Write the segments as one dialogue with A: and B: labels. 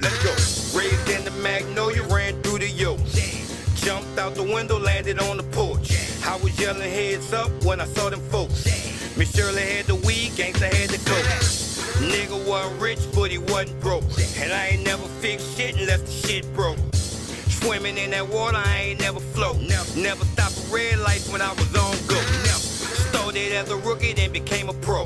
A: Let's go. Raised in the Magnolia, ran through the yoke. Jumped out the window, landed on the porch. I was yelling heads up when I saw them folks. Miss Shirley had the weed, gangsta had the coke. Nigga wasn't rich, but he wasn't broke. And I ain't never fixed shit unless the shit broke. Swimming in that water, I ain't never float. Never stopped a red light when I was on go. Started as a rookie, then became a pro.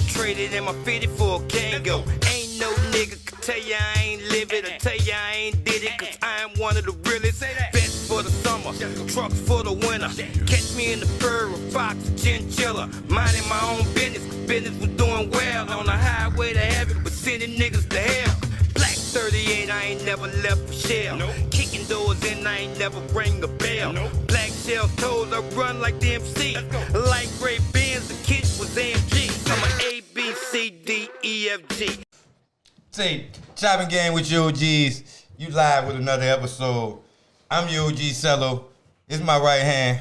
A: Traded in my 50 for a Kango. Ain't no nigga could tell ya I ain't live it or tell ya I ain't did it, cause I am one of the realest. Best for the summer, trucks for the winter. Catch me in the fur, a fox, a chinchilla. Minding my own business, cause business was doing well. On the highway to heaven, but sending niggas to hell. Black 38, I ain't never left for shell. Kicking doors in, I ain't never ring a bell. Black shell toes, I run like the MC. Light gray Benz, the kid was AMG. I'm a A, B, C, D, E, F, G.
B: Say, Choppin Game with your OGs. You live with another episode. I'm your OG Cello. It's my right hand.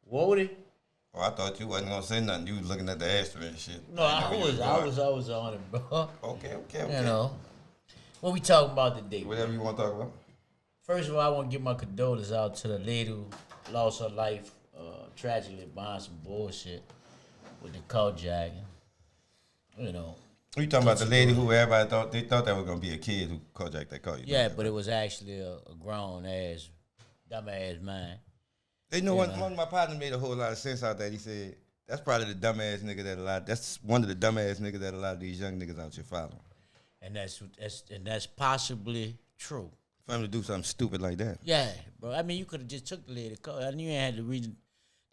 C: Woody?
B: Oh, I thought you wasn't gonna say nothing. You was looking at the ashtray and shit.
C: No, I was on it, bro.
B: Okay.
C: You know, what we talking about today?
B: Whatever you want to talk about.
C: First of all, I want to give my condolences out to the lady who lost her life tragically behind some bullshit with the carjacking. You know.
B: You talking about the lady who everybody thought that was gonna be a kid who carjacked that car?
C: Yeah, but it was actually a grown ass, dumb ass man.
B: You know, one of my partners made a whole lot of sense out there. He said that's probably the dumbass nigga that's one of the dumbass niggas that a lot of these young niggas out here follow.
C: And that's possibly true.
B: For him to do something stupid like that.
C: Yeah, bro. I mean, you could have just took the lady car. I knew you ain't had the reason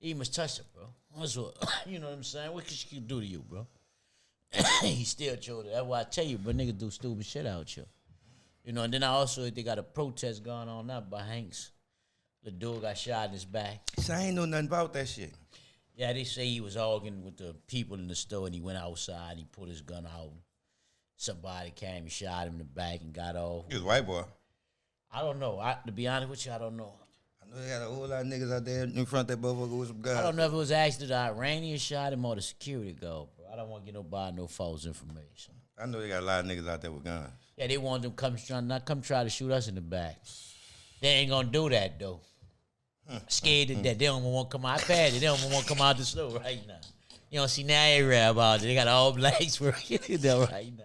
C: to even touch her, bro. That's what, you know what I'm saying? What could she do to you, bro? He still chose it. That's why I tell you, but niggas do stupid shit out here. You know, and then they got a protest going on now by Hanks. The dude got shot in his back.
B: So I ain't know nothing about that shit.
C: Yeah, they say he was arguing with the people in the store and he went outside and he pulled his gun out. Somebody came and shot him in the back and got off.
B: He was a white boy.
C: I don't know. To be honest with you, I don't know.
B: I know they got a whole lot of niggas out there in front of that motherfucker with some guns.
C: I don't know if it was actually the Iranian shot him or the security guard, bro. I don't want to get nobody no false information.
B: I know they got a lot of niggas out there with guns.
C: Yeah, they want them come try to shoot us in the back. They ain't gonna do that though. Scared to death. They don't want to come out. I passed it. They don't want to come out the store right now. You don't see now Arab out there. They got all blacks working there right now.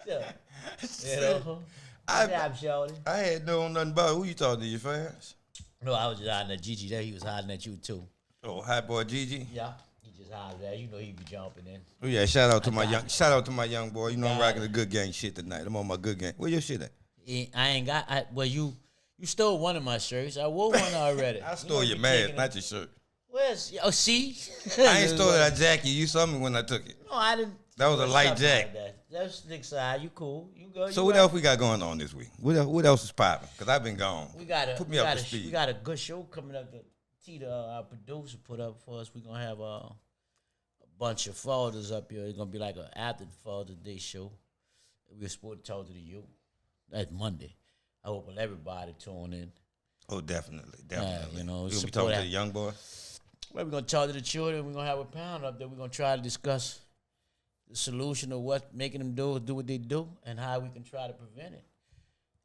C: You know. I
B: had known nothing about it. Who you talking to, your fans?
C: No, I was just hiding at Gigi there. He was hiding at you too.
B: Oh, hot boy Gigi?
C: Yeah. He just hiding there. You know he be jumping in.
B: Oh yeah, shout out to my young boy. You know I'm rocking the good gang shit tonight. I'm on my good gang. Where your shit at?
C: I ain't got well you stole one of my shirts. I wore one already.
B: I stole your mask, not your shirt.
C: Where's see?
B: I ain't stole that jacket. You saw me when I took it.
C: No, I didn't.
B: That was a light jacket.
C: Like that's the side. You cool. You go.
B: So what else we got going on this week? What else is popping? Because I've been gone. Put me up to speed.
C: We got a good show coming up that Tita, our producer, put up for us. We're going to have a bunch of fathers up here. It's going to be like an after the Father's Day show. We're supposed to talk to the youth. That's Monday. I hope everybody tune in.
B: Oh, definitely.
C: You know,
B: we're going to be talking to the young boys.
C: Well, we're going to talk to the children. We're going to have a panel up there. We're going to try to discuss the solution of what making them do what they do and how we can try to prevent it.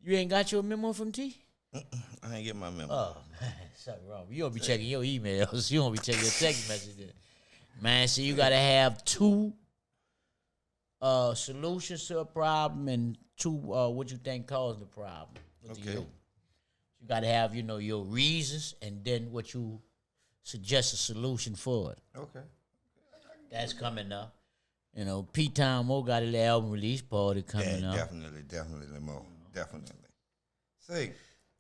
C: You ain't got your memo from T?
B: I ain't get my memo.
C: Oh, man, something wrong. You don't be checking your emails. You don't be checking your text messages. Man, so you got to have two solutions to a problem and two what you think caused the problem.
B: Okay.
C: You got to have, your reasons and then what you suggest a solution for it.
B: Okay.
C: That's coming up. P-Town Mo got an album release party coming up.
B: Definitely, Mo. Definitely. See,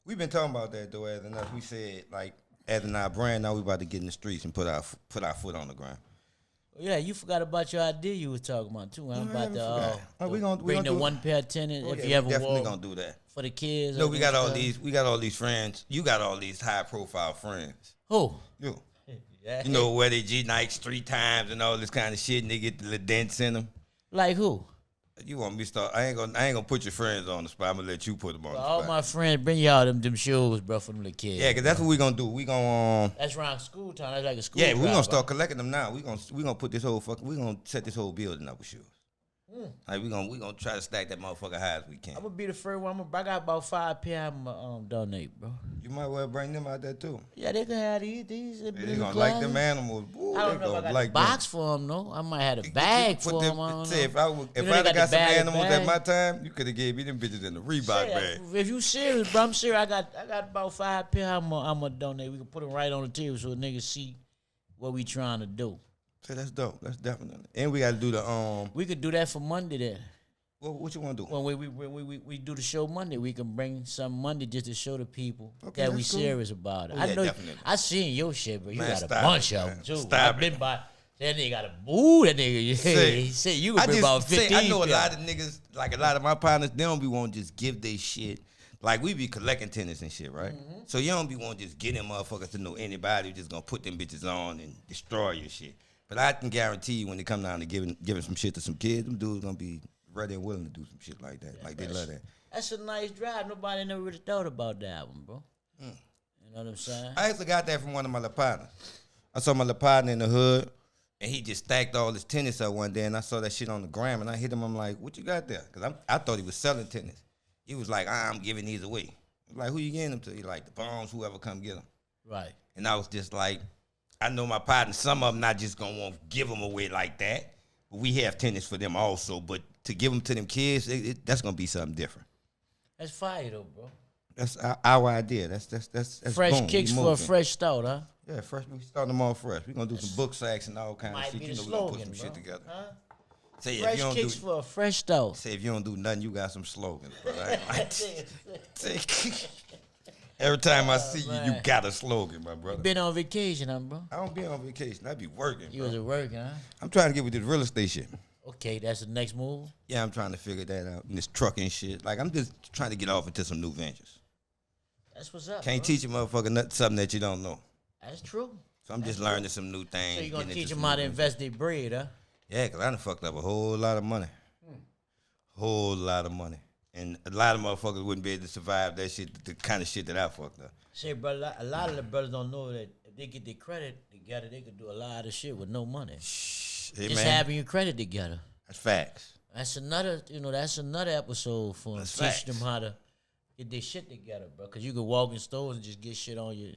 B: we've been talking about that, though, as enough. We said, like, as in our brand, now we about to get in the streets and put our foot on the ground.
C: Yeah, you forgot about your idea you was talking about, too. I'm about to bring the one pair of tenants if you ever
B: definitely going to do that.
C: For the kids.
B: No, we got all these friends. You got all these high-profile friends.
C: Who?
B: You.
C: Yeah.
B: You know, where they G-Nikes 3 times and all this kind of shit, and they get the little dents in them.
C: Like who?
B: You want me to start? I ain't gonna put your friends on the spot. I'm gonna let you put them on the spot.
C: All my friends, bring y'all them shoes, bro, for them little kids.
B: Yeah, because that's what we gonna do. We gonna
C: that's around school time. That's like a school.
B: Yeah, we gonna start collecting them now. We gonna put this whole we gonna set this whole building up with shoes. Like we gonna try to stack that motherfucker high as we can.
C: I'm gonna be the first one. I got about 5 pair. I'm gonna donate, bro.
B: You might well bring them out there too.
C: Yeah, they can have these.
B: They gonna like them animals. Ooh,
C: I don't know if I got
B: like
C: the box for them though. I might have a
B: them.
C: bag
B: Put
C: for
B: them-
C: them. I don't
B: say,
C: know.
B: if I'd got some animals at my
C: bag.
B: time, you could have gave me them bitches in the Reebok bag.
C: If you serious, bro, I'm serious. I got about 5 pair. I'm gonna donate. We can put them right on the table so niggas see what we trying to do.
B: Say that's dope. That's definitely. And we got to do the
C: We could do that for Monday then.
B: What you want to do?
C: When we do the show Monday, we can bring some Monday just to show the people
B: Okay,
C: that we
B: that's cool.
C: serious about it.
B: Oh,
C: I
B: yeah,
C: know
B: definitely.
C: I seen your shit, but you
B: Man,
C: got a
B: stop
C: bunch
B: it,
C: of
B: man.
C: them too.
B: Stop
C: I've been
B: it.
C: by that nigga got a that nigga.
B: Say,
C: He said you could bring about 15.
B: I know a
C: people.
B: lot of niggas, like a lot of my partners, they don't be want to just give they shit. Like we be collecting tennis and shit, right?
C: Mm-hmm.
B: So you don't be want to just get them motherfuckers to know anybody who just gonna put them bitches on and destroy your shit. But I can guarantee you when they come down to giving some shit to some kids, them dudes gonna be ready and willing to do some shit like that. Like they love that.
C: That's a nice drive. Nobody never really thought about that one, bro. You know what I'm saying?
B: I actually got that from one of my little partners. I saw my little partner in the hood, and he just stacked all his tennis up one day, and I saw that shit on the gram, and I hit him. I'm like, "What you got there?" Because I thought he was selling tennis. He was like, "I'm giving these away." I'm like, who you getting them to? He like, the bombs, whoever come get them.
C: Right.
B: And I was just like, I know my partner, some of them not just going to want to give them away like that. But we have tennis for them also. But to give them to them kids, that's going to be something different.
C: That's fire though, bro.
B: That's our idea. That's
C: Fresh
B: boom,
C: kicks
B: we
C: for a
B: moving.
C: fresh start, huh?
B: Yeah, fresh. We starting them all fresh. We're going to do some book sacks and all kinds of
C: Might
B: shit.
C: be
B: You
C: the
B: know we're going to
C: slogan,
B: put some
C: bro.
B: shit together.
C: Huh?
B: Say if
C: Fresh
B: you don't
C: kicks
B: do,
C: for a fresh start.
B: say if you don't do nothing, you got some slogans. But every time I see you, you
C: man.
B: got a slogan, my brother.
C: Been on vacation, huh, bro?
B: I don't be on vacation. I be working.
C: You
B: bro.
C: was at work, huh?
B: I'm trying to get with this real estate shit.
C: Okay, that's the next move.
B: Yeah, I'm trying to figure that out. And this trucking shit. Like, I'm just trying to get off into some new ventures.
C: That's what's up.
B: Can't
C: bro.
B: teach a motherfucker something that you don't know.
C: That's true.
B: So I'm just learning some new things.
C: So you gonna
B: getting
C: teach
B: into
C: them
B: some
C: how
B: new
C: to
B: ventures.
C: invest their bread, huh?
B: Yeah, because I done fucked up a whole lot of money. Whole lot of money. And a lot of motherfuckers wouldn't be able to survive that shit, the kind of shit that I fucked up.
C: Say, brother, a lot of the brothers don't know that if they get their credit together, they could do a lot of shit with no money.
B: Hey,
C: Just
B: man,
C: having your credit together.
B: that's facts.
C: That's another episode for
B: That's
C: teaching
B: facts.
C: them how to get their shit together, bro. Because you can walk in stores and just get shit on you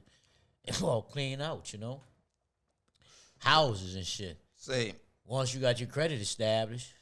C: and all clean out, you know? Houses and shit.
B: Say,
C: Once you got your credit established,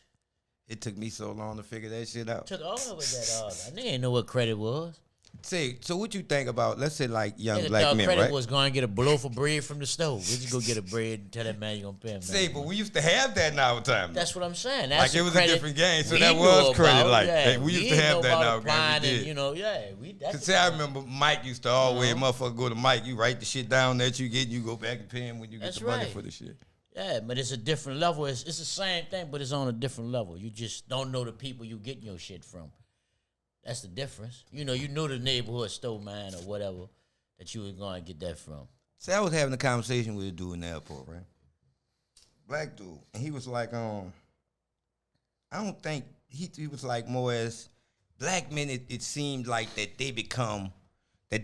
B: it took me so long to figure that shit out.
C: took all of it that nigga ain't know what credit was.
B: Say, so what you think about, let's say, like, young
C: Nigga
B: black
C: thought
B: men,
C: credit
B: right?
C: was going to get a loaf of bread from the stove. We just go get a bread and tell that man you going to pay him.
B: Say,
C: man.
B: but we used to have that in our time.
C: That's what I'm saying. That's
B: Like, it was a
C: credit
B: different game, so
C: we
B: that
C: knew
B: was credit,
C: about,
B: like,
C: yeah.
B: hey, we used to
C: didn't
B: have
C: know
B: that in
C: about
B: our game, we
C: applying
B: did.
C: and, you know, yeah. That's
B: Cause say I remember Mike used to always motherfucker go to Mike, you write the shit down that you get, you go back and pay him when you get
C: That's
B: the money
C: right.
B: for the shit.
C: Yeah, but it's a different level. It's the same thing, but it's on a different level. You just don't know the people you getting your shit from. That's the difference. You know the neighborhood store man or whatever that you was going to get that from.
B: See, I was having a conversation with a dude in the airport, right? Black dude. And he was like, I don't think, he was like more as, black men, it seemed like that they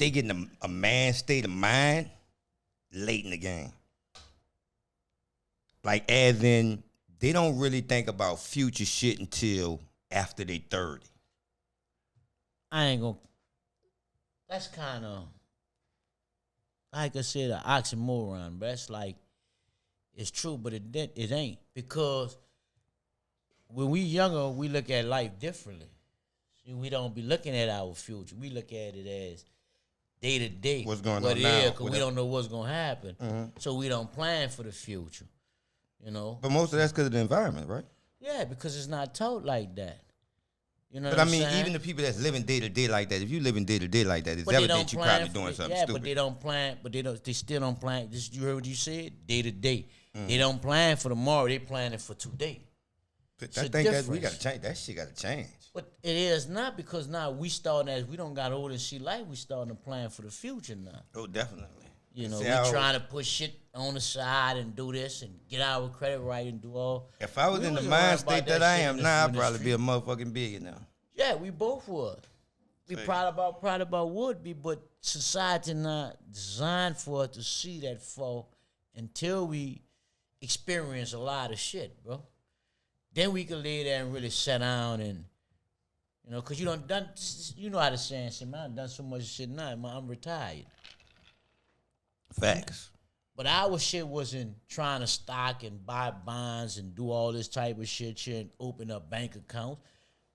B: get in a man state of mind late in the game. Like, as in, they don't really think about future shit until after they 30.
C: I ain't going to. That's kind of, like I said, an oxymoron. But that's like, it's true, but it ain't. Because when we younger, we look at life differently. See, we don't be looking at our future. We look at it as day to day.
B: What's going
C: what
B: on
C: it
B: now,
C: is, 'cause we
B: whatever.
C: don't know what's going to happen. So we don't plan for the future, you know?
B: But most of that's because of the environment, right?
C: Yeah, because it's not taught like that. You know
B: But
C: what
B: I
C: I'm
B: mean,
C: saying?
B: even the people that's living day to day like that, if you living day to day like that, it's
C: But they
B: evident
C: don't
B: you
C: plan
B: probably
C: for
B: doing
C: it.
B: something
C: Yeah,
B: stupid.
C: but they don't plan. But they still don't plan. This, you heard what you said? Day to day.
B: Mm.
C: They don't plan for tomorrow. They planning for today.
B: I
C: a
B: think that we
C: difference.
B: got to change. That shit got to change.
C: But it is not, because now we starting as we don't got older and see life. We starting to plan for the future now.
B: Oh, definitely.
C: You know,
B: See,
C: we
B: I-
C: trying to put shit on the side and do this and get our credit right and do all.
B: If I was
C: We
B: in the
C: wasn't
B: mind
C: worried about
B: state that
C: that
B: I
C: shit
B: am
C: in this
B: now, I'd probably
C: industry.
B: be a motherfucking billionaire.
C: Yeah, we both was. We
B: Say.
C: proud about would be, but society not designed for us to see that fall until we experience a lot of shit, bro. Then we could lay there and really sit down and, you know, because you know how to say shit, man. I done so much shit now, man. I'm retired.
B: Facts.
C: But our shit wasn't trying to stock and buy bonds and do all this type of shit and open up bank accounts.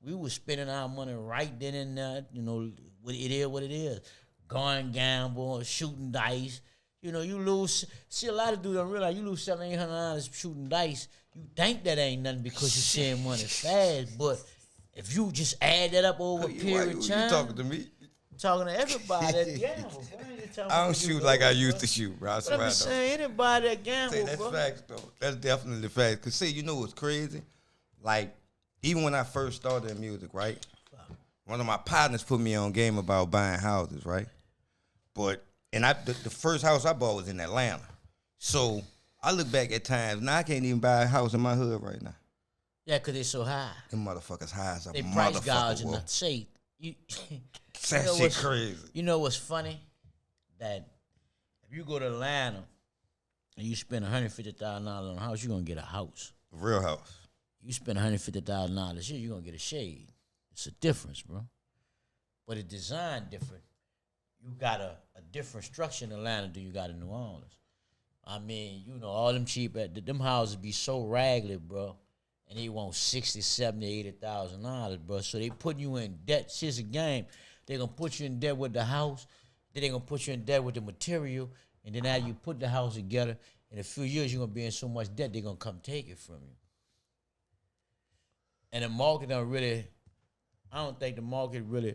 C: We was spending our money right then and there, you know, it is what it is. Going gamble, shooting dice. You know, you lose. See, a lot of dudes don't realize you lose $700-800 shooting dice. You think that ain't nothing because you seeing money fast, but if you just add that up over a period of time.
B: You talking to me?
C: Talking to everybody that gamble, bro.
B: I don't shoot like I used to shoot, bro. I
C: But
B: swear
C: I'm
B: I
C: just
B: don't.
C: saying, anybody that gamble,
B: Say, that's
C: bro.
B: facts, though. That's definitely facts. Because, see, you know what's crazy? Like, even when I first started in music, right? One of my partners put me on game about buying houses, right? But, and the first house I bought was in Atlanta. So, I look back at times, now I can't even buy a house in my hood right now.
C: Yeah, because they're so high.
B: Them motherfuckers high as a
C: They price
B: motherfucker.
C: gouging.
B: Whoa.
C: Say, you
B: That
C: know
B: shit
C: what's-
B: crazy.
C: You know what's funny? That if you go to Atlanta and you spend $150,000 on a house, you're going to get a house.
B: Real house.
C: You spend $150,000 here, you're going to get a shade. It's a difference, bro. But it's designed different. You got a different structure in Atlanta than you got in New Orleans. I mean, you know, all them cheap, them houses be so raggedy, bro. And they want $60,000, $70,000, $80,000, bro. So they putting you in debt. See, it's a game. They're going to put you in debt with the house. Then they're going to put you in debt with the material. And then after you put the house together, in a few years, you're going to be in so much debt, they're going to come take it from you. And the market don't really, I don't think the market really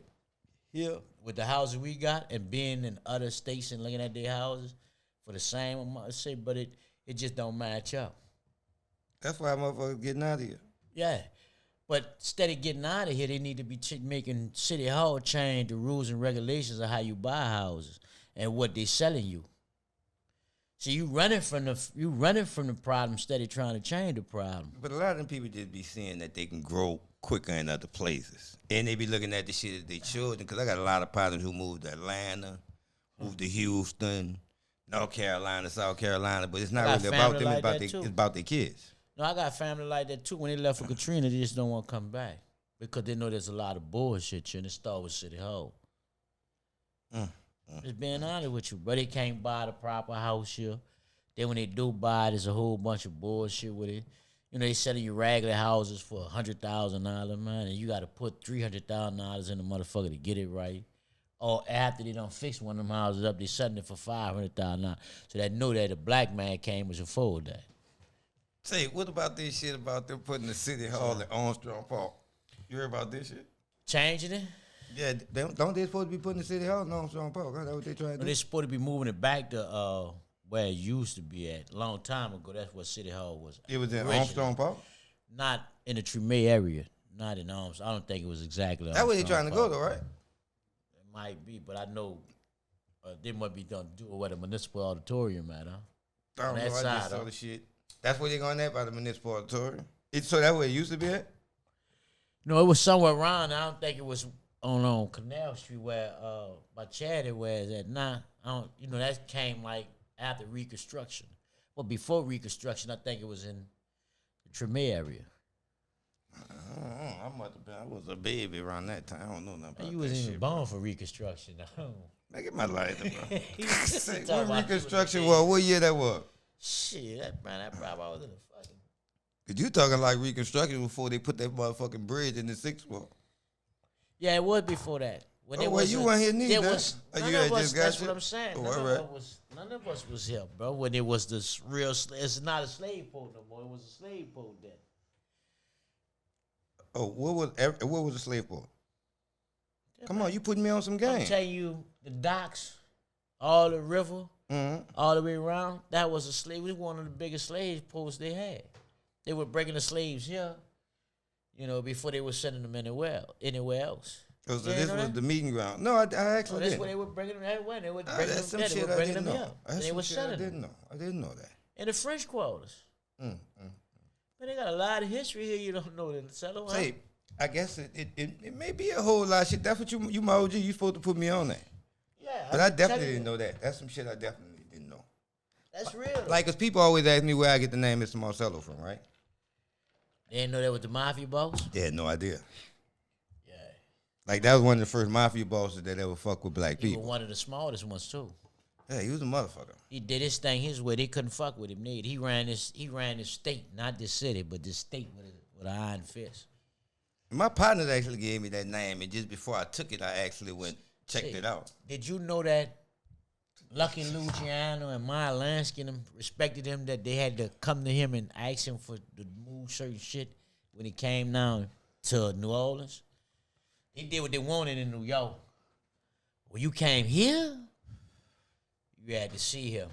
C: here with the houses we got and being in other states and looking at their houses for the same amount, say, but it just don't match up.
B: That's why motherfuckers getting out of here.
C: Yeah. But instead of getting out of here, they need to be making City Hall change the rules and regulations of how you buy houses and what they selling you. So you running from the problem instead of trying to change the problem.
B: But a lot of them people just be seeing that they can grow quicker in other places. And they be looking at the shit of their children. Because I got a lot of partners who moved to Atlanta, moved to Houston, North Carolina, South Carolina. But it's not really about them. It's about their kids.
C: No, I got family like that too. When they left for Katrina, they just don't want to come back. Because they know there's a lot of bullshit here. And it start with City Hall. Just being honest with you, bro. They can't buy the proper house here. Then when they do buy it, there's a whole bunch of bullshit with it. You know, they selling you regular houses for $100,000, man, and you got to put $300,000 in the motherfucker to get it right. Or after they done fix one of them houses up, they selling it for $500,000. So they know that a black man came was afford that.
B: Say, what about this shit about them putting the City Hall at Armstrong Park? You heard about this shit?
C: Changing it?
B: Yeah, don't they supposed to be putting the City Hall in Armstrong Park? That's what they trying to do?
C: They're supposed to be moving it back to where it used to be at. A long time ago, that's what City Hall was.
B: It was in
C: originally.
B: Armstrong Park?
C: Not in the Tremay area. Not in Armstrong. I don't think it was exactly
B: That's where they
C: Armstrong
B: trying to go,
C: Park.
B: though, right?
C: It might be, but I know they might be done do it where the municipal auditorium at, huh?
B: I don't
C: On
B: know.
C: that
B: I just
C: side,
B: saw
C: huh?
B: the shit. That's where they going at by the municipal auditorium? So that's where it used to be at?
C: No, it was somewhere around. I don't think it was on Canal Street where by Chatty where it's at. Nah, I don't. You know, that came like after Reconstruction. Well, before Reconstruction, I think it was in the Tremay area.
B: I was a baby around that time. I don't know nothing about
C: You
B: that
C: wasn't even
B: shit.
C: born for Reconstruction.
B: Man, get my lighter, bro. Say,
C: Talking
B: what
C: about
B: Reconstruction
C: you was a
B: was? What year that was?
C: Shit, that probably was in the fucking.
B: Cause you talking like Reconstruction before they put that motherfucking bridge in the sixth wall.
C: Yeah, it was before that. When
B: Oh, well, you weren't here neither.
C: There was,
B: Oh,
C: none
B: you
C: of
B: had
C: us,
B: just got
C: that's
B: you?
C: what I'm saying.
B: Oh,
C: None,
B: all
C: of
B: right.
C: none of us was here, bro. When it was this real, it's not a slave port no more. It was a slave port then.
B: Oh, what was the slave port? Come on, you putting me on some game.
C: I'm telling you, the docks, all the river, all the way around, that was a slave. We one of the biggest slave ports they had. They were breaking the slaves here, you know, before they were sending them anywhere else.
B: Oh, so
C: You
B: this
C: know
B: was
C: that?
B: the meeting ground. No, I
C: So
B: actually
C: that's
B: didn't.
C: where they were bringing them everywhere. They were bringing
B: That's some
C: them there. They
B: shit
C: were
B: I
C: bringing
B: didn't
C: them
B: know.
C: here.
B: That's
C: And they
B: some
C: were
B: shit I
C: selling them
B: didn't know. I didn't know that.
C: in the French quarters. Man, they got a lot of history here you don't know. Huh?
B: Say, I guess it may be a whole lot of shit. That's what you my OG. You supposed to put me on that.
C: Yeah,
B: But I definitely didn't know that. That's some shit I definitely didn't know.
C: That's real.
B: Like, cause people always ask me where I get the name Mr. Marcelo from, right?
C: They didn't know that was the mafia boss?
B: They had no idea.
C: Yeah.
B: Like, that was one of the first mafia bosses that ever fuck with black
C: He was
B: people.
C: one of the smallest ones, too.
B: Yeah, he was a motherfucker.
C: He did his thing his way. They couldn't fuck with him. He ran his state, not this city, but this state with an iron fist.
B: My partners actually gave me that name, and just before I took it, I actually checked it out.
C: Did you know that Lucky Luciano and Maya Lansky and them respected him, that they had to come to him and ask him for to move certain shit when he came down to New Orleans? He did what they wanted in New York. When you came here, you had to see him.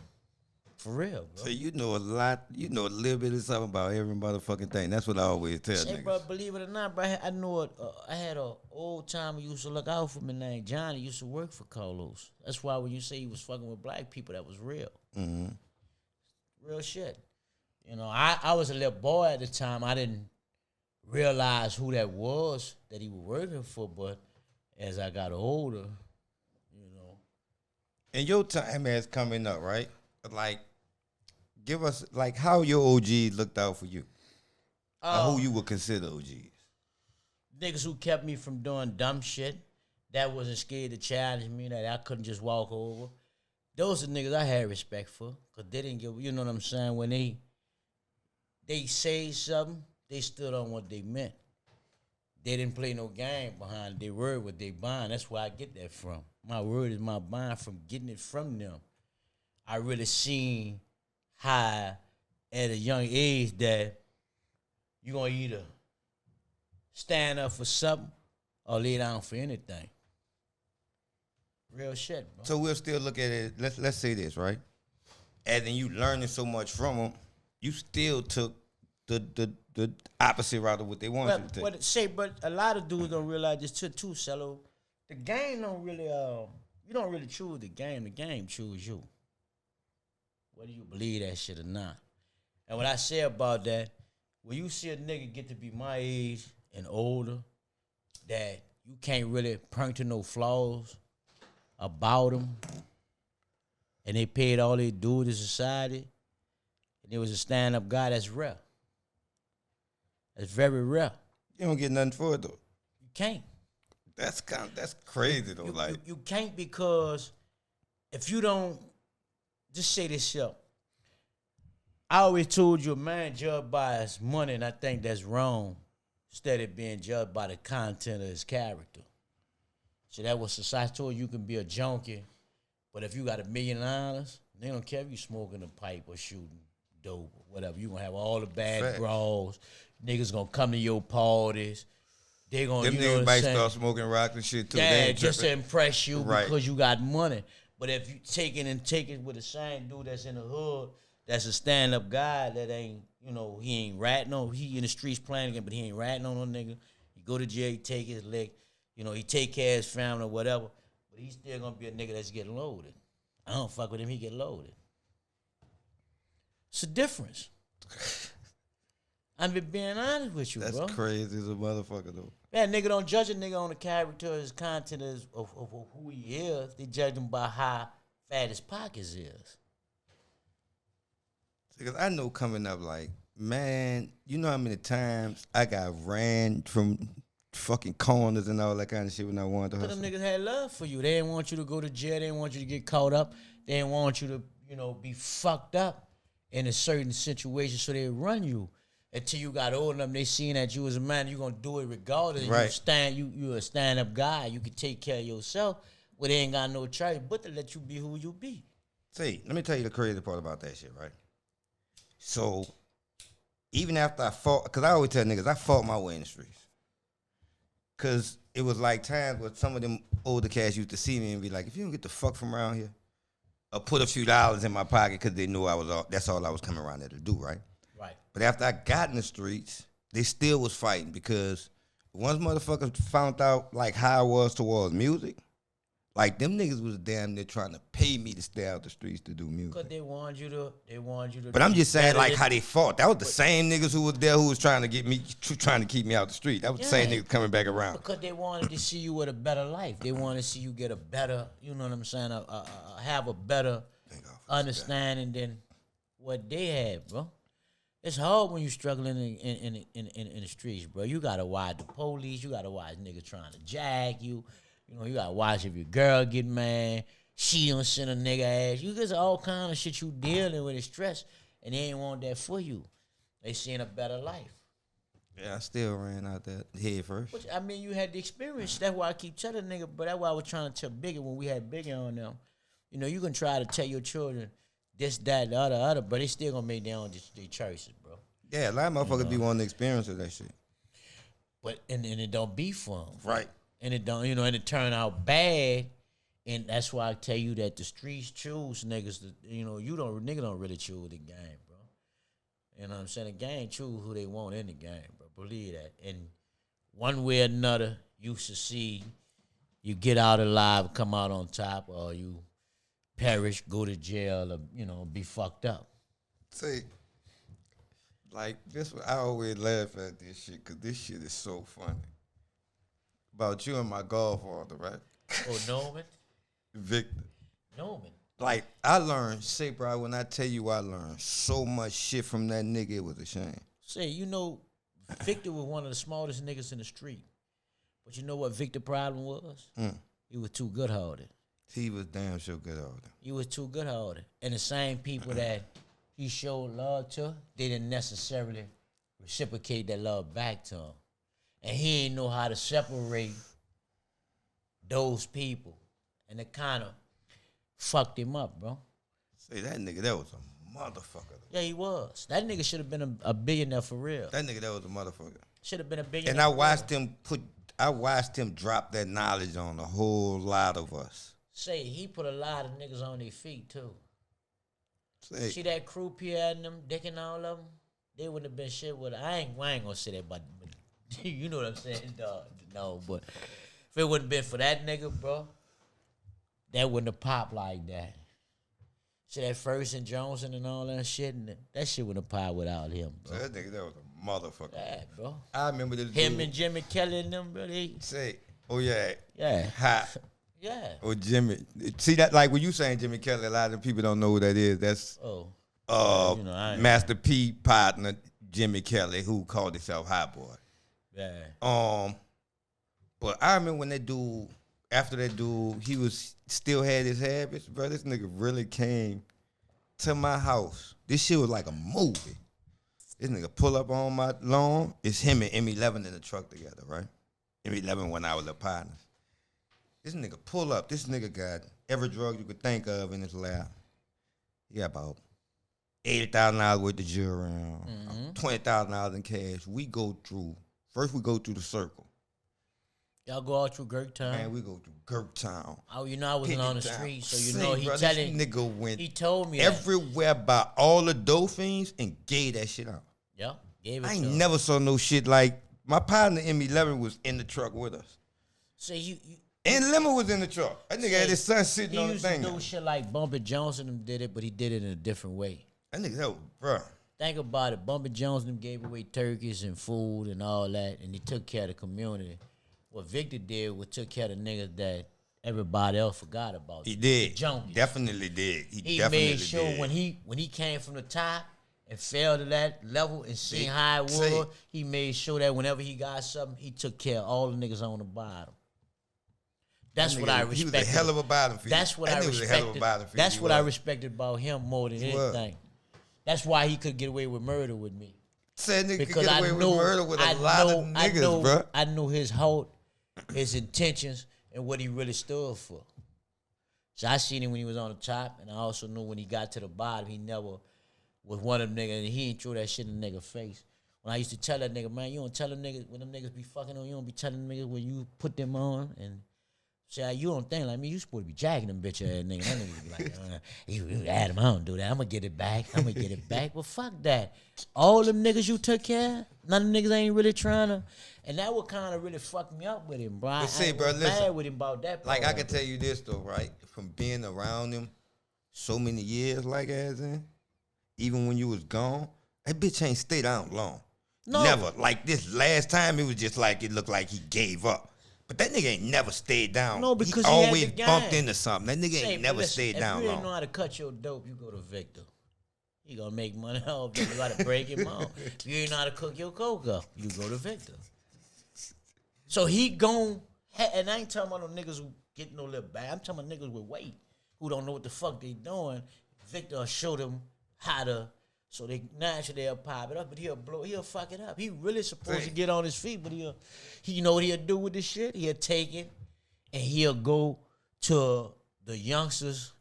C: For real, bro.
B: So you know a lot, you know a little bit of something about every motherfucking thing. That's what I always tell
C: Hey,
B: niggas.
C: bro, believe it or not, bro, I know it. I had a old timer who used to look out for me named Johnny. Used to work for Carlos. That's why when you say he was fucking with black people, that was real.
B: Mm-hmm.
C: Real shit. You know, I was a little boy at the time. I didn't realize who that was that he was working for, but as I got older, you know.
B: And your time is coming up, right? Like, give us, like, how your OGs looked out for you. Or who you would consider OGs.
C: Niggas who kept me from doing dumb shit, that wasn't scared to challenge me, that I couldn't just walk over. Those are niggas I had respect for, because they didn't give, you know what I'm saying, when they say something, they stood on what they meant. They didn't play no game behind their word, what they buying. That's where I get that from. My word is my buying from getting it from them. I really seen how, at a young age, that you're going to either stand up for something or lay down for anything. Real shit, bro.
B: So we'll still look at it. Let's say this, right? And then you learning so much from them, you still took the opposite route of what they wanted you to take.
C: But a lot of dudes don't realize this too, Cello. The game don't really, you don't really choose the game. The game choose you. Whether you believe that shit or not. And what I say about that, when you see a nigga get to be my age and older, that you can't really point to no flaws about them, and they paid all they do to society, and there was a stand-up guy, that's rare. That's very rare.
B: You don't get nothing for it, though.
C: You can't.
B: That's crazy, though.
C: You can't, because if you don't, just say this shit. I always told you a man judged by his money, and I think that's wrong. Instead of being judged by the content of his character. So that was society told you can be a junkie, but if you got $1 million, they don't care if you smoking a pipe or shooting dope or whatever. You gonna have all the bad brawls. Niggas gonna come to your parties. They gonna,
B: them
C: you know
B: niggas
C: what I'm
B: might
C: saying?
B: start smoking rock and shit too.
C: Yeah, just to impress you,
B: right,
C: because you got money. But if you take it with the same dude that's in the hood, that's a stand-up guy that ain't, you know, he ain't ratting on, he in the streets playing again, but he ain't ratting on no nigga. He go to jail, he take his lick, you know, he take care of his family or whatever, but he's still gonna be a nigga that's getting loaded. I don't fuck with him, he get loaded. It's a difference. I'm been being honest with you,
B: that's
C: bro.
B: That's crazy as a motherfucker, though.
C: Man, nigga don't judge a nigga on the character or his content of who he is. They judge him by how fat his pockets is.
B: Because I know coming up, like, man, you know how many times I got ran from fucking corners and all that kind of shit when I wanted to hustle.
C: Them niggas had love for you. They didn't want you to go to jail. They didn't want you to get caught up. They didn't want you to, you know, be fucked up in a certain situation, so they run you. Until you got old enough, they seen that you was a man, you gonna do it regardless.
B: Right.
C: You a stand-up guy. You can take care of yourself. Well, they ain't got no choice but to let you be who you be.
B: See, let me tell you the crazy part about that shit, right? So, even after I fought, because I always tell niggas, I fought my way in the streets. Because it was like times where some of them older cats used to see me and be like, if you don't get the fuck from around here, or put a few dollars in my pocket because they knew that's all I was coming around there to do, right?
C: Right.
B: But after I got in the streets, they still was fighting, because once motherfuckers found out like how I was towards music, like them niggas was damn near trying to pay me to stay out the streets to do music.
C: Because they wanted you to.
B: But I'm just saying, like, how they fought. That was the same niggas who was there who was trying to get me, trying to keep me out the street. That was the same niggas coming back around.
C: Because they wanted to see you with a better life. They wanted to see you get a better, you know what I'm saying, have a better understanding than what they had, bro. It's hard when you struggling in the streets, bro. You gotta watch the police. You gotta watch niggas trying to jag you. You know, you gotta watch if your girl get mad. She don't send a nigga ass. You get all kind of shit you dealing with. It's stress, and they ain't want that for you. They seeing a better life.
B: Yeah, I still ran out that head first.
C: Which, I mean, you had the experience. That's why I keep telling nigga. But that's why I was trying to tell Biggie when we had Biggie on them. You know, you can try to tell your children this, that, the other, but they still gonna make their own their choices, bro.
B: Yeah, a lot of motherfuckers be wanting the experience of that shit.
C: But and it don't be for them.
B: Right.
C: And it don't, you know, and it turn out bad. And that's why I tell you that the streets choose niggas. You know, nigga don't really choose the game, bro. You know what I'm saying? The game choose who they want in the game, bro. Believe that. And one way or another, you succeed, you get out alive, come out on top, or you perish, go to jail, or, you know, be fucked up.
B: See, like this, I always laugh at this shit because this shit is so funny. About you and my godfather, right?
C: Oh, Norman?
B: Victor.
C: Norman.
B: Like, I learned, say, bro, when I tell you I learned so much shit from that nigga, it was a shame.
C: Say, you know, Victor was one of the smartest niggas in the street. But you know what Victor's problem was? He was too good-hearted.
B: He was damn sure good-hearted.
C: He was too good-hearted. And the same people that he showed love to, they didn't necessarily reciprocate that love back to him. And he ain't know how to separate those people. And it kind of fucked him up, bro.
B: Say, that nigga, that was a motherfucker.
C: Yeah, he was. That nigga should have been a billionaire for real.
B: That nigga, that was a motherfucker.
C: Should have been a billionaire.
B: And I watched him drop that knowledge on a whole lot of us.
C: Say, he put a lot of niggas on their feet, too.
B: Say,
C: See that crew Pierre and them, Dick and all of them? They wouldn't have been shit with it. I ain't gonna say that, but you know what I'm saying, dog. No, but if it wouldn't been for that nigga, bro, that wouldn't have popped like that. See that Ferguson Johnson and all that shit, and that shit wouldn't have popped without him, bro.
B: so that nigga, that was a motherfucker.
C: Yeah, bro.
B: I remember this
C: Him
B: dude.
C: and Jimmy Kelly and them, bro.
B: Say, oh yeah.
C: Yeah.
B: Hot.
C: Yeah.
B: Or Jimmy. See that, like when you saying Jimmy Kelly, a lot of people don't know who that is. That's
C: you know,
B: Master P partner Jimmy Kelly, who called himself Hot Boy.
C: Yeah.
B: But I remember when that dude, after that dude, he was still had his habits, bro. This nigga really came to my house. This shit was like a movie. This nigga pull up on my lawn. It's him and Ep.11 in the truck together, right? Ep.11 when I was a partner. This nigga pull up. This nigga got every drug you could think of in his lap. He got about $80,000 worth of jewelry around, $20,000 in cash. We go through the circle.
C: Y'all go out through Gerktown?
B: Man, we go through Gerktown.
C: Oh, you know I wasn't on the street, so you know he
B: bro,
C: telling.
B: This nigga went
C: He told me
B: everywhere by all the dolphins and gave that shit out.
C: Yeah, gave it.
B: I
C: to
B: ain't
C: him.
B: never saw no shit like my partner M11 was in the truck with us.
C: So you
B: And Lemon was in the truck. That nigga had his son sitting on the thing.
C: He used to do shit like Bumpy Johnson them did it, but he did it in a different way.
B: That nigga, that was, bro.
C: Think about it. Bumpy Johnson them gave away turkeys and food and all that, and he took care of the community. What Victor did was took care of the niggas that everybody else forgot about.
B: He did.
C: Junkies.
B: Definitely did.
C: He
B: definitely
C: made sure
B: did.
C: when he came from the top and fell to that level and seen how it
B: See.
C: was, he made sure that whenever he got something, he took care of all the niggas on the bottom. That's what I respected.
B: He was a hell of a bottom feeder.
C: That's what I respected. That's what I respected about him more than anything. That's why he could get away with murder with me.
B: Said nigga
C: Because
B: could get away with murder with a lot of niggas, bro.
C: I knew his heart, his intentions, and what he really stood for. So I seen him when he was on the top, and I also knew when he got to the bottom, he never was one of them niggas, and he ain't throw that shit in the nigga face. When I used to tell that nigga, man, you don't tell them niggas, when them niggas be fucking on, you don't be telling them niggas when you put them on, and say, you don't think like me, you supposed to be jacking them bitch ass niggas. That nigga be like, you Adam, I don't do that. I'm gonna get it back. Well, fuck that. All them niggas you took care of, none of them niggas ain't really trying to. And that would kind of really fuck me up with him, bro.
B: But see,
C: I
B: bro,
C: was
B: listen.
C: mad with him about that.
B: Like, I
C: part.
B: can tell you this, though, right? From being around him so many years, like, as in, even when you was gone, that bitch ain't stay down long.
C: No.
B: Never. Like, this last time, it was just like, it looked like he gave up. But that nigga ain't never stayed down.
C: No, because he
B: always
C: had the
B: bumped
C: game.
B: into something. That nigga ain't never stayed down
C: If you
B: long.
C: didn't know how to cut your dope, you go to Victor. He gonna make money off that. You gotta break him off. You ain't know how to cook your cocoa. You go to Victor. So he gon' and I ain't talking about no niggas who get no little bad. I'm talking about niggas with weight who don't know what the fuck they doing. Victor showed them how to, so they naturally they'll pop it up, but he'll fuck it up. He really supposed to get on his feet, but he know what he'll do with this shit. He'll take it and he'll go to the youngsters.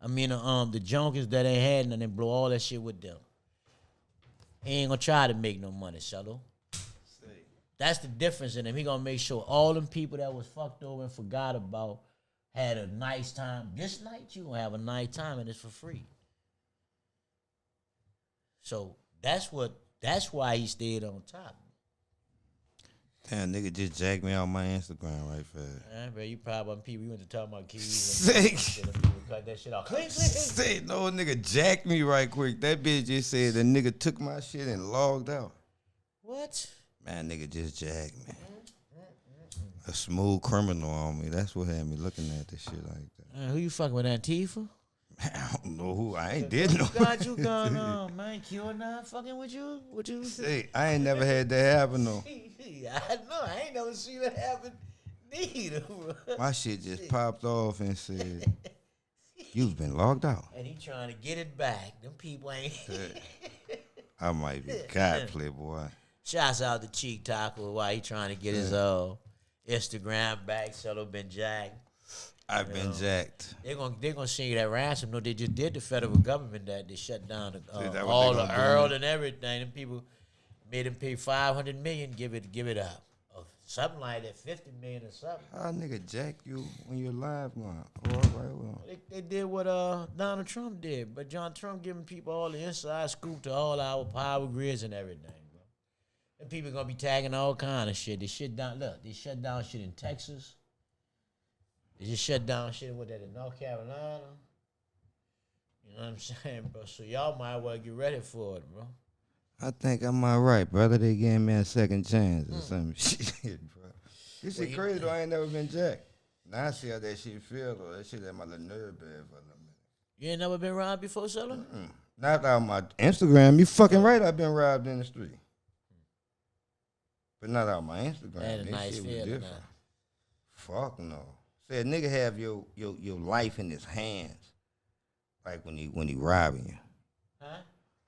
C: I mean, the junkies that ain't had nothing and blow all that shit with them. He ain't gonna try to make no money, Cello. That's the difference in him. He gonna make sure all them people that was fucked over and forgot about had a nice time. This night you gonna have a nice time and it's for free. So that's why he stayed on top.
B: Damn, nigga just jacked me on my Instagram right fast.
C: Yeah, bro, you probably people. You went to talk about keys and shit, and people cut that shit off. Click.
B: Say no, nigga jacked me right quick. That bitch just said the nigga took my shit and logged out.
C: What?
B: Man, nigga just jacked me. A smooth criminal on me. That's what had me looking at this shit like that.
C: Who you fucking with, Antifa?
B: I don't know who. I ain't did no.
C: Got you going on, man. QAnon fucking with you? What you?
B: Hey, I ain't never had that happen though.
C: I know. I ain't never seen that happen neither, bro.
B: My shit just popped off and said, "You've been logged out."
C: And he trying to get it back. Them people ain't.
B: I might be God, playboy.
C: Shouts out to Cheek Taco while he trying to get his Instagram back. Cello been jacked.
B: I've been jacked.
C: They're gonna send you that ransom. No, they just did the federal government that they shut down
B: that what
C: all
B: they
C: the
B: gonna do
C: Earl
B: now?
C: and everything. Them people made them pay $500 million. Give it up, or something like that, $50 million or something.
B: How nigga jack you when you're live, man? All right, well.
C: They did what Donald Trump did, but John Trump giving people all the inside scoop to all our power grids and everything, bro. And people gonna be tagging all kind of shit. They shut down. Look, they shut down shit in Texas. They just shut down shit with that in North Carolina. You know what I'm saying, bro? So y'all might well get ready for it, bro.
B: I think I'm all right, brother. They gave me a second chance or some shit, bro. This shit crazy though. I ain't never been jacked. Now I see how that shit feel though. That shit had my little nerve bad for a little minute.
C: You ain't never been robbed before, Cello?
B: Not on my Instagram. You fucking right. I've been robbed in the street, but not on my Instagram.
C: That a
B: That
C: nice
B: shit was
C: feeling,
B: different. Fuck no. Say a nigga have your life in his hands, like when he robbing you.
C: Huh?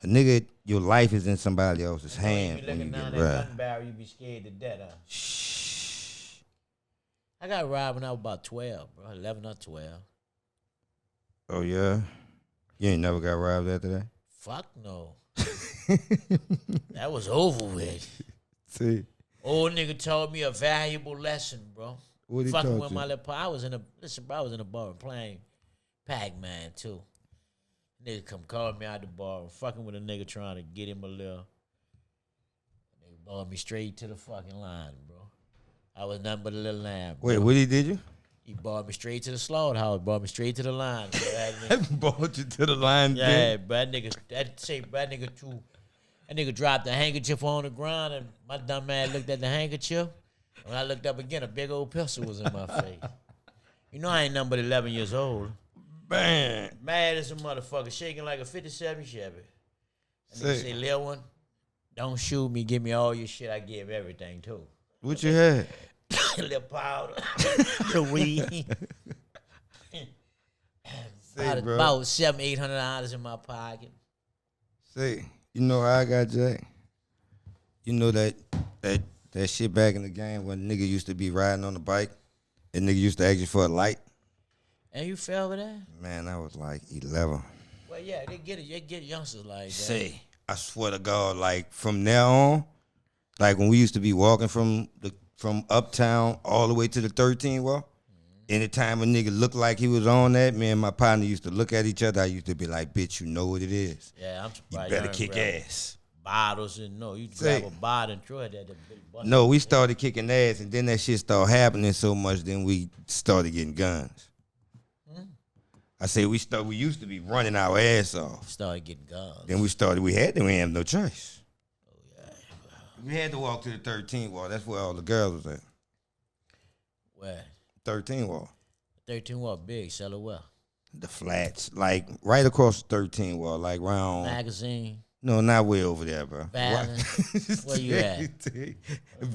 B: A nigga, your life is in somebody else's
C: You
B: hands
C: be
B: when you
C: looking down
B: get
C: that
B: robbed.
C: gun barrel, you be scared to death, huh?
B: Shh.
C: I got robbed when I was about 12, bro. 11 or 12.
B: Oh yeah. You ain't never got robbed after that.
C: Fuck no. That was over with.
B: See,
C: Old nigga told me a valuable lesson, bro.
B: what he
C: Fucking
B: taught
C: with
B: you?
C: my little I was in a bar playing Pac-Man too. Nigga come calling me out the bar, fucking with a nigga trying to get him a little. Nigga brought me straight to the fucking line, bro. I was nothing but a little lamb. Bro.
B: Wait, what he did you?
C: He brought me straight to the slaughterhouse, brought me straight to the line. Bro.
B: Brought you to the line.
C: Yeah, but that nigga dropped the handkerchief on the ground, and my dumb man looked at the handkerchief. When I looked up again, a big old pistol was in my face. You know I ain't nothing but 11 years old.
B: Bang.
C: Mad as a motherfucker, shaking like a 57 Chevy. And nigga
B: Say.
C: say, little one, don't shoot me, give me all your shit. I give everything too.
B: What you had?
C: Little powder, little weed.
B: Say, bro.
C: About $700-800 in my pocket.
B: Say, you know how I got jacked? You know that shit back in the game when nigga used to be riding on the bike and nigga used to ask you for a light?
C: And you fell for that?
B: Man, I was like 11.
C: Well, yeah, they get it. They get youngsters like that.
B: Say, I swear to God, like from now on, like when we used to be walking from uptown all the way to the 13th wall, anytime a nigga looked like he was on that, me and my partner used to look at each other. I used to be like, bitch, you know what it is.
C: Yeah, I'm
B: You
C: surprised.
B: better
C: ain't
B: kick
C: grab
B: ass.
C: Bottles and no, you
B: Say.
C: grab a bottle and throw it at the big button.
B: No, we started kicking ass, and then that shit started happening so much, then we started getting guns. I say we used to be running our ass off.
C: Started getting guns.
B: Then we had no choice. Oh, yeah. We had to walk to the 13th wall. That's where all the girls was at.
C: Where?
B: 13th wall.
C: 13 what big, sell it well.
B: The flats, like right across 13 wall, like round.
C: Magazine.
B: No, not way over there, bro.
C: Balance. Where you at?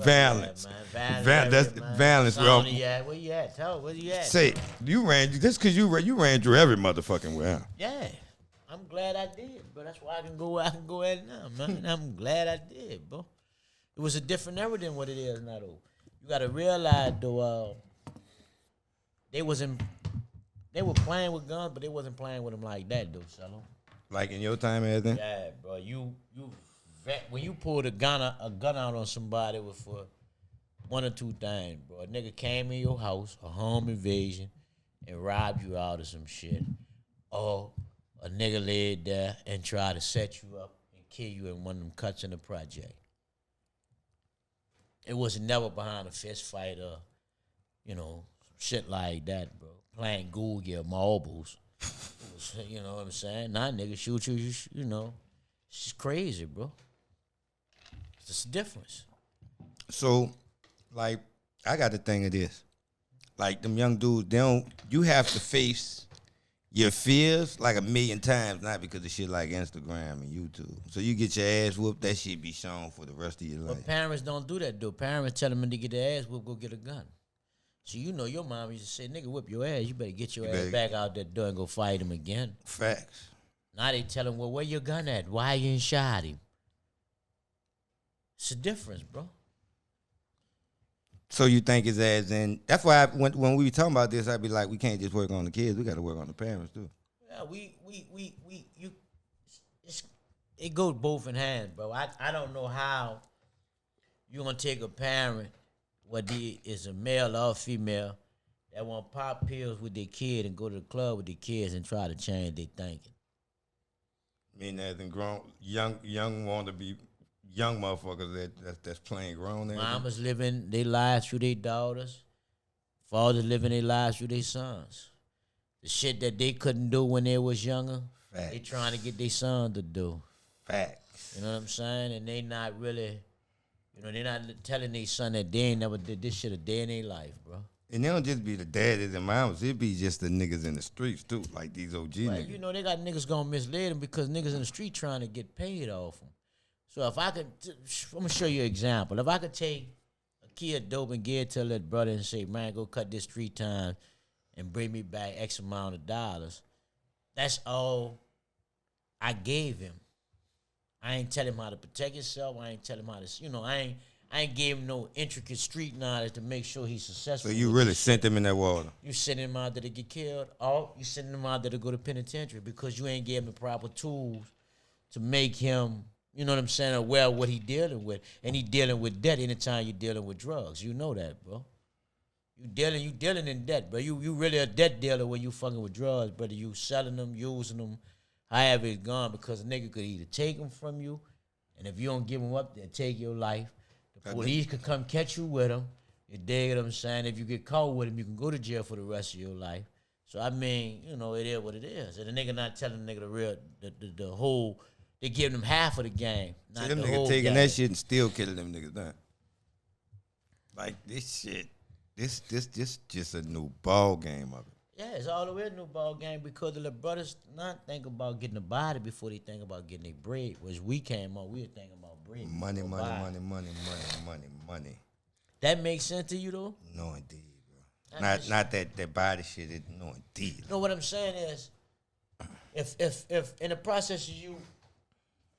B: Balance.
C: That's
B: balance.
C: Where you at? Where you at? Tell where you at?
B: Say you ran just because you ran through every motherfucking well.
C: Yeah. I'm glad I did, bro. That's why I can go at it now, man. I'm glad I did, bro. It was a different era than what it is now, though. You gotta realize, though, they were playing with guns, but they wasn't playing with them like that, though, Shalom.
B: Like in your time and everything?
C: Yeah, bro. When you pulled a gun out on somebody, it was for one or two things, bro. A nigga came in your house, a home invasion, and robbed you out of some shit. Or a nigga laid there and tried to set you up and kill you in one of them cuts in the project. It was never behind a fist fight or, shit like that, bro. Playing Google marbles. You know what I'm saying? Nah, nigga, shoot you, it's just crazy, bro. It's just a difference.
B: So, like, I got the thing of this. Like, them young dudes, you have to face your fears like a million times, not because of shit like Instagram and YouTube. So you get your ass whooped, that shit be shown for the rest of your life.
C: But parents don't do that, though. Parents tell them when they get their ass whooped, go get a gun. So your mom used to say, nigga, whip your ass. You better get your ass back out that door and go fight him again.
B: Facts.
C: Now they tell him, well, where your gun at? Why you ain't shot him? It's a difference, bro.
B: So you think his ass in? That's why when we were talking about this, I'd be like, we can't just work on the kids. We got to work on the parents too.
C: Yeah, it goes both in hand, bro. I don't know how you gonna take a parent, whether he is a male or female, that want to pop pills with their kid and go to the club with their kids and try to change their thinking.
B: I mean, as in grown, young want to be young motherfuckers that's playing grown.
C: Mamas living their lives through their daughters. Fathers living their lives through their sons. The shit that they couldn't do when they was younger,
B: Facts.
C: they trying to get their son to do.
B: Facts.
C: You know what I'm saying? And they not really, they're not telling their son that they ain't never did this shit a day in their life, bro.
B: And they don't just be the daddies and mamas. It be just the niggas in the streets, too, like these OG niggas.
C: They got niggas gonna mislead them because niggas in the street trying to get paid off them. So if I could, I'm gonna show you an example. If I could take a kid dope and give it to a little brother and say, man, go cut this 3 times and bring me back X amount of dollars, that's all I gave him. I ain't tell him how to protect himself. I ain't tell him how to, I ain't gave him no intricate street knowledge to make sure he's successful.
B: So you really sent him in that water? You
C: send him out there to get killed, or you send him out there to go to penitentiary because you ain't gave him the proper tools to make him, you know what I'm saying, aware of what he dealing with. And he dealing with debt anytime you're dealing with drugs. You know that, bro. You dealing in debt, bro. You really a debt dealer when you fucking with drugs, brother. You selling them, using them, however it's gone, because a nigga could either take them from you, and if you don't give them up, they'll take your life. The police could come catch you with them. You dig what I'm saying? If you get caught with them, you can go to jail for the rest of your life. So, I mean, it is what it is. And the nigga not telling the nigga the real, the whole, they giving them half of the game, not
B: them
C: the
B: niggas
C: whole
B: taking
C: game.
B: that shit and still killing them niggas down. Like, this shit, this just a new ball game of it.
C: Yeah, it's all the way a new ball game because the brothers not think about getting a body before they think about getting their bread. Which we came on, we were thinking about bread.
B: Money.
C: That makes sense to you though?
B: No, indeed, bro. Not that body shit. No, indeed.
C: No, what I'm saying is, if in the process of you,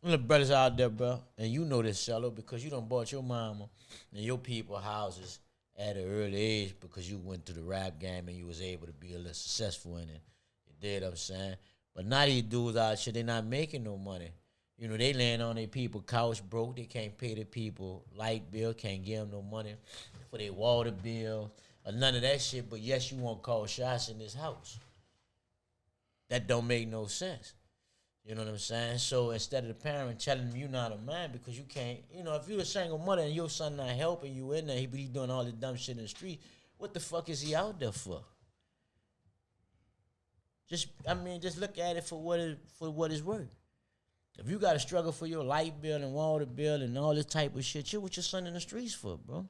C: the brothers out there, bro, and you know this, Shallow, because you done bought your mama and your people houses at an early age because you went to the rap game and you was able to be a little successful in it. You did what I'm saying? But now these dudes out shit, they not making no money. They laying on their people couch broke. They can't pay their people light bill, can't give them no money for their water bill or none of that shit. But yes, you want to call shots in this house. That don't make no sense. You know what I'm saying? So instead of the parent telling them you not a man because you can't, if you're a single mother and your son not helping you in there, he be doing all this dumb shit in the street, what the fuck is he out there for? Just look at it for what it's worth. If you got to struggle for your light bill and water bill and all this type of shit, you what your son in the streets for, bro?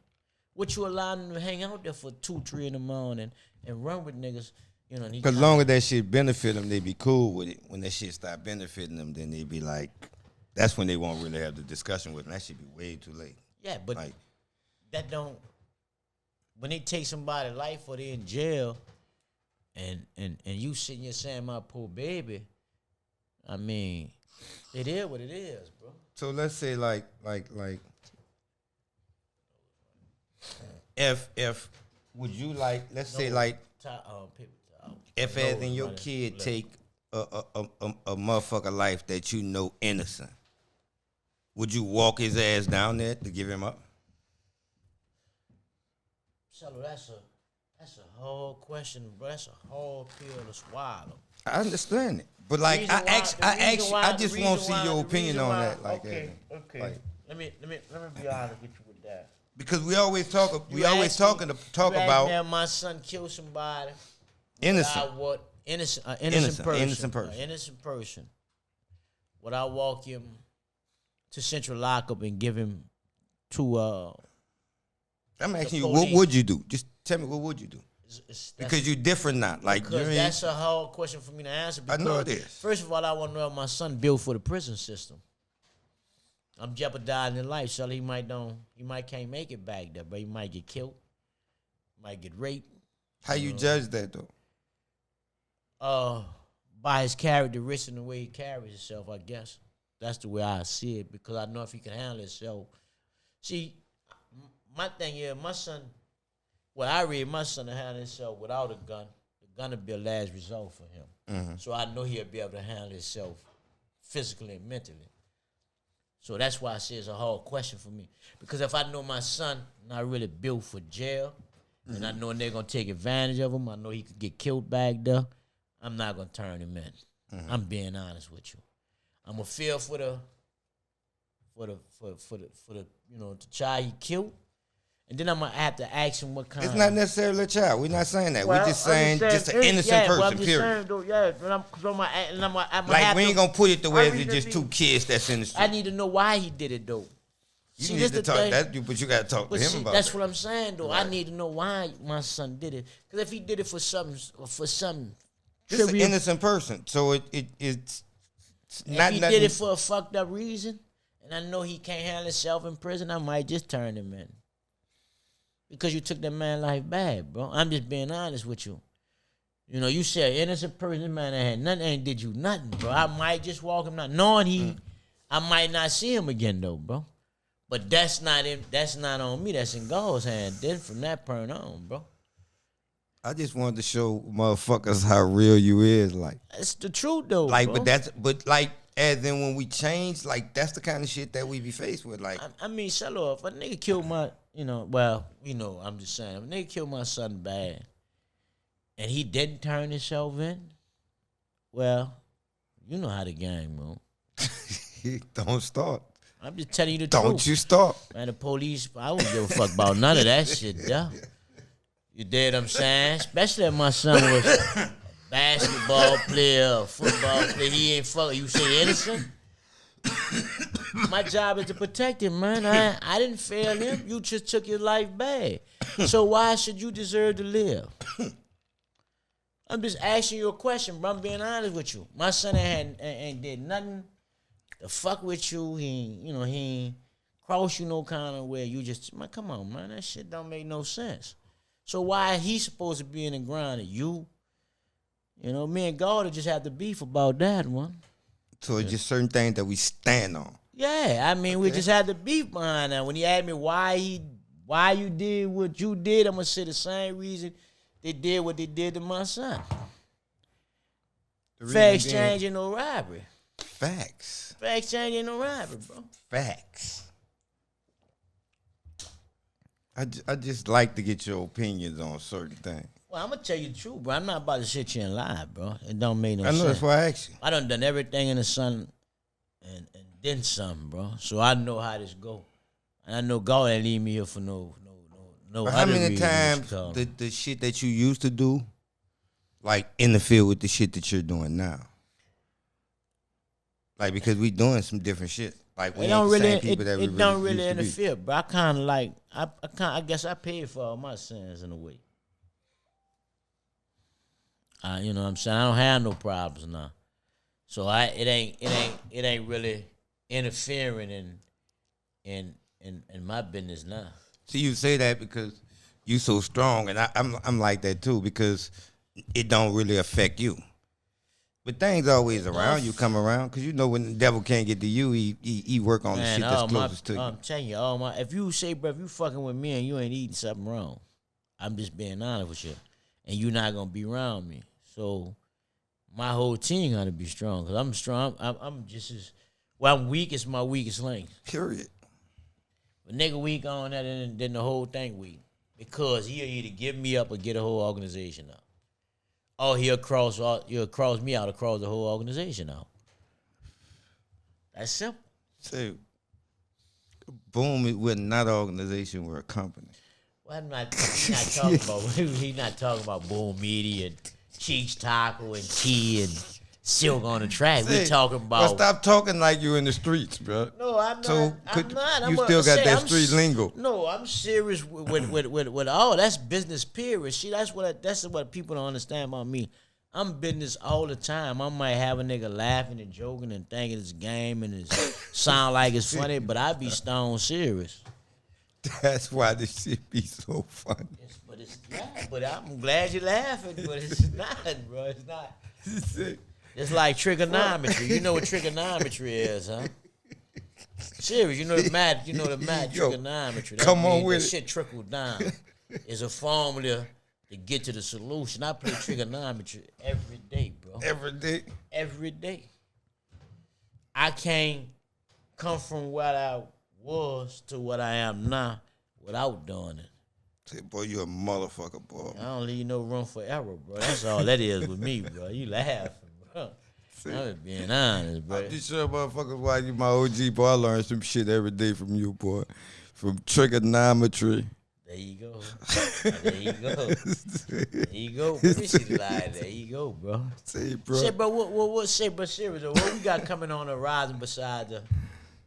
C: What you allowing them to hang out there for 2, 3 in the morning and run with niggas You know,
B: Because long as that shit benefit them, they be cool with it. When that shit start benefiting them, then they be like, that's when they won't really have the discussion with them. That should be way too late.
C: Yeah, but
B: like,
C: that don't. When they take somebody's life or they in jail, and you sitting here saying my poor baby, I mean, it is what it is, bro.
B: so let's say like if would you like, let's say like if as in your kid take a motherfucker life that you know innocent, would you walk his ass down there to give him up?
C: Marcelo, that's a hard question, bro. That's a hard pill to swallow.
B: I understand it, but like I just want to see your opinion on that. Like,
C: okay.
B: Like,
C: let me be honest with you with that.
B: because we always talk about
C: Now my son killed somebody.
B: innocent.
C: Innocent person. Would I walk him to central lockup and give him to
B: I'm asking you, what would you do? Just tell me, what would you do? Because you're different now. Like,
C: because that's a hard question for me to answer.
B: I know it is.
C: First of all, I want to know if my son built for the prison system. I'm jeopardizing his life, so he might can't make it back there, but he might get killed, might get raped.
B: How you judge that though?
C: By his characteristics and the way he carries himself, I guess. That's the way I see it, because I know if he can handle himself. See, my thing is, my son, my son to handle himself without a gun. The gun would be a last result for him. Mm-hmm. So I know he'll be able to handle himself physically and mentally. So that's why I say it's a hard question for me. Because if I know my son not really built for jail, and I know they're going to take advantage of him, I know he could get killed back there, I'm not going to turn him in. Mm-hmm. I'm being honest with you. I'm going to feel for the the child he killed. And then I'm going to have to ask him what kind
B: of... It's not necessarily a child. We're not saying that. We're just saying just an innocent person, period. Like, we ain't going to put it the way it's just two kids that's in the street.
C: I need to know why he did it, though.
B: You need to talk that, but you got to talk to him about it.
C: That's what I'm saying, though. Right. I need to know why my son did it. Because if he did it for something
B: just an innocent person. So it's not...
C: If he did it for a fucked up reason, and I know he can't handle himself in prison, I might just turn him in. Because you took that man's life bad, bro. I'm just being honest with you. You know, you said innocent person, that man that had nothing, ain't did you nothing, bro. I might just walk him down, knowing I might not see him again, though, bro. But that's not him. That's not on me. That's in God's hand. Then from that point on, bro.
B: I just wanted to show motherfuckers how real you is, like.
C: That's the truth, though,
B: like,
C: bro.
B: but like, as in when we change, like, that's the kind of shit that we be faced with, like.
C: I mean, Shallow, if a nigga killed my, I'm just saying, if a nigga killed my son bad, and he didn't turn himself in, well, you know how the game move.
B: Don't start.
C: I'm just telling you the truth.
B: Don't you start.
C: Man, the police, I don't give a fuck about none of that shit, yeah. You dig what I'm saying? Especially if my son was a basketball player, football player, he ain't fucking, you say innocent? My job is to protect him, man. I didn't fail him. You just took his life bad. So why should you deserve to live? I'm just asking you a question, bro. I'm being honest with you. My son ain't did nothing to fuck with you. He ain't cross you no kind of way. You just, man, come on, man. That shit don't make no sense. So why he supposed to be in the ground and you? You know, me and God just have to beef about that one.
B: So it's just certain things that we stand on.
C: Yeah, I mean, we just had to beef behind that. When he asked me why you did what you did, I'm gonna say the same reason they did what they did to my son. Fair exchange ain't no robbery.
B: Facts.
C: Fair exchange ain't no robbery, bro.
B: Facts. I just like to get your opinions on certain things.
C: Well, I'm gonna tell you the truth, bro. I'm not about to sit here and lie, bro. It don't make no sense.
B: I know, that's why I asked you.
C: I done everything in the sun and then something, bro. So I know how this go. And I know God ain't leave me here for no
B: but
C: other
B: how many
C: reason
B: times the shit that you used to do, like, interfere with the shit that you're doing now? Like, because we doing some different shit. Like, we ain't the same people that we
C: it don't really
B: used to
C: interfere, bro. I kind of like, I guess I paid for all my sins in a way. You know what I'm saying? I don't have no problems now. So it ain't really interfering in my business now.
B: See, you say that because you so strong, and I'm like that too because it don't really affect you. But things always around you come around because you know when the devil can't get to you, he work on the shit that's closest to you.
C: I'm telling you, if you say, bro, if you fucking with me and you ain't eating something wrong, I'm just being honest with you, and you're not gonna be around me. So my whole team gotta be strong because I'm strong. I'm just as I'm weak. It's my weakest link.
B: Period.
C: But nigga weak on that, and then the whole thing weak because he'll either give me up or get a whole organization up. Oh, he'll cross me out across the whole organization out. That's simple.
B: So, boom, it was not an organization, we're a company.
C: Well, he's not talking about Boom Media and Cheech Taco and T and Silk on the track. We're talking about.
B: Well, stop talking like you in the streets, bro.
C: No, I'm not.
B: So
C: I'm not.
B: You still got that street lingo.
C: No, I'm serious with all. That's business, period. See, that's what people don't understand about me. I'm business all the time. I might have a nigga laughing and joking and thinking it's a game and it sound like it's funny, but I be stone serious.
B: That's why this shit be so funny.
C: But it's not. But I'm glad you're laughing. But it's not, bro. It's not. It's like trigonometry. You know what trigonometry is, huh? Serious. You know the math. You know the math. Trigonometry. That
B: come on with
C: that
B: it.
C: Shit trickle down. It's a formula to get to the solution. I play trigonometry every day, bro.
B: Every day.
C: Every day. I can't come from what I was to what I am now without doing it.
B: Say, boy, you a motherfucker, boy.
C: I don't leave no room for error, bro. That's all that is with me, bro. You laughing, bro. I'm just being honest, bro.
B: I'm just sure motherfuckers why you my OG, boy. I learn some shit every day from you, boy. From trigonometry.
C: There you go. There you go. There you go. Appreciate the line. There you go, bro.
B: Say, bro.
C: Say, bro, what say, but serious, though, what we got coming on the horizon besides the.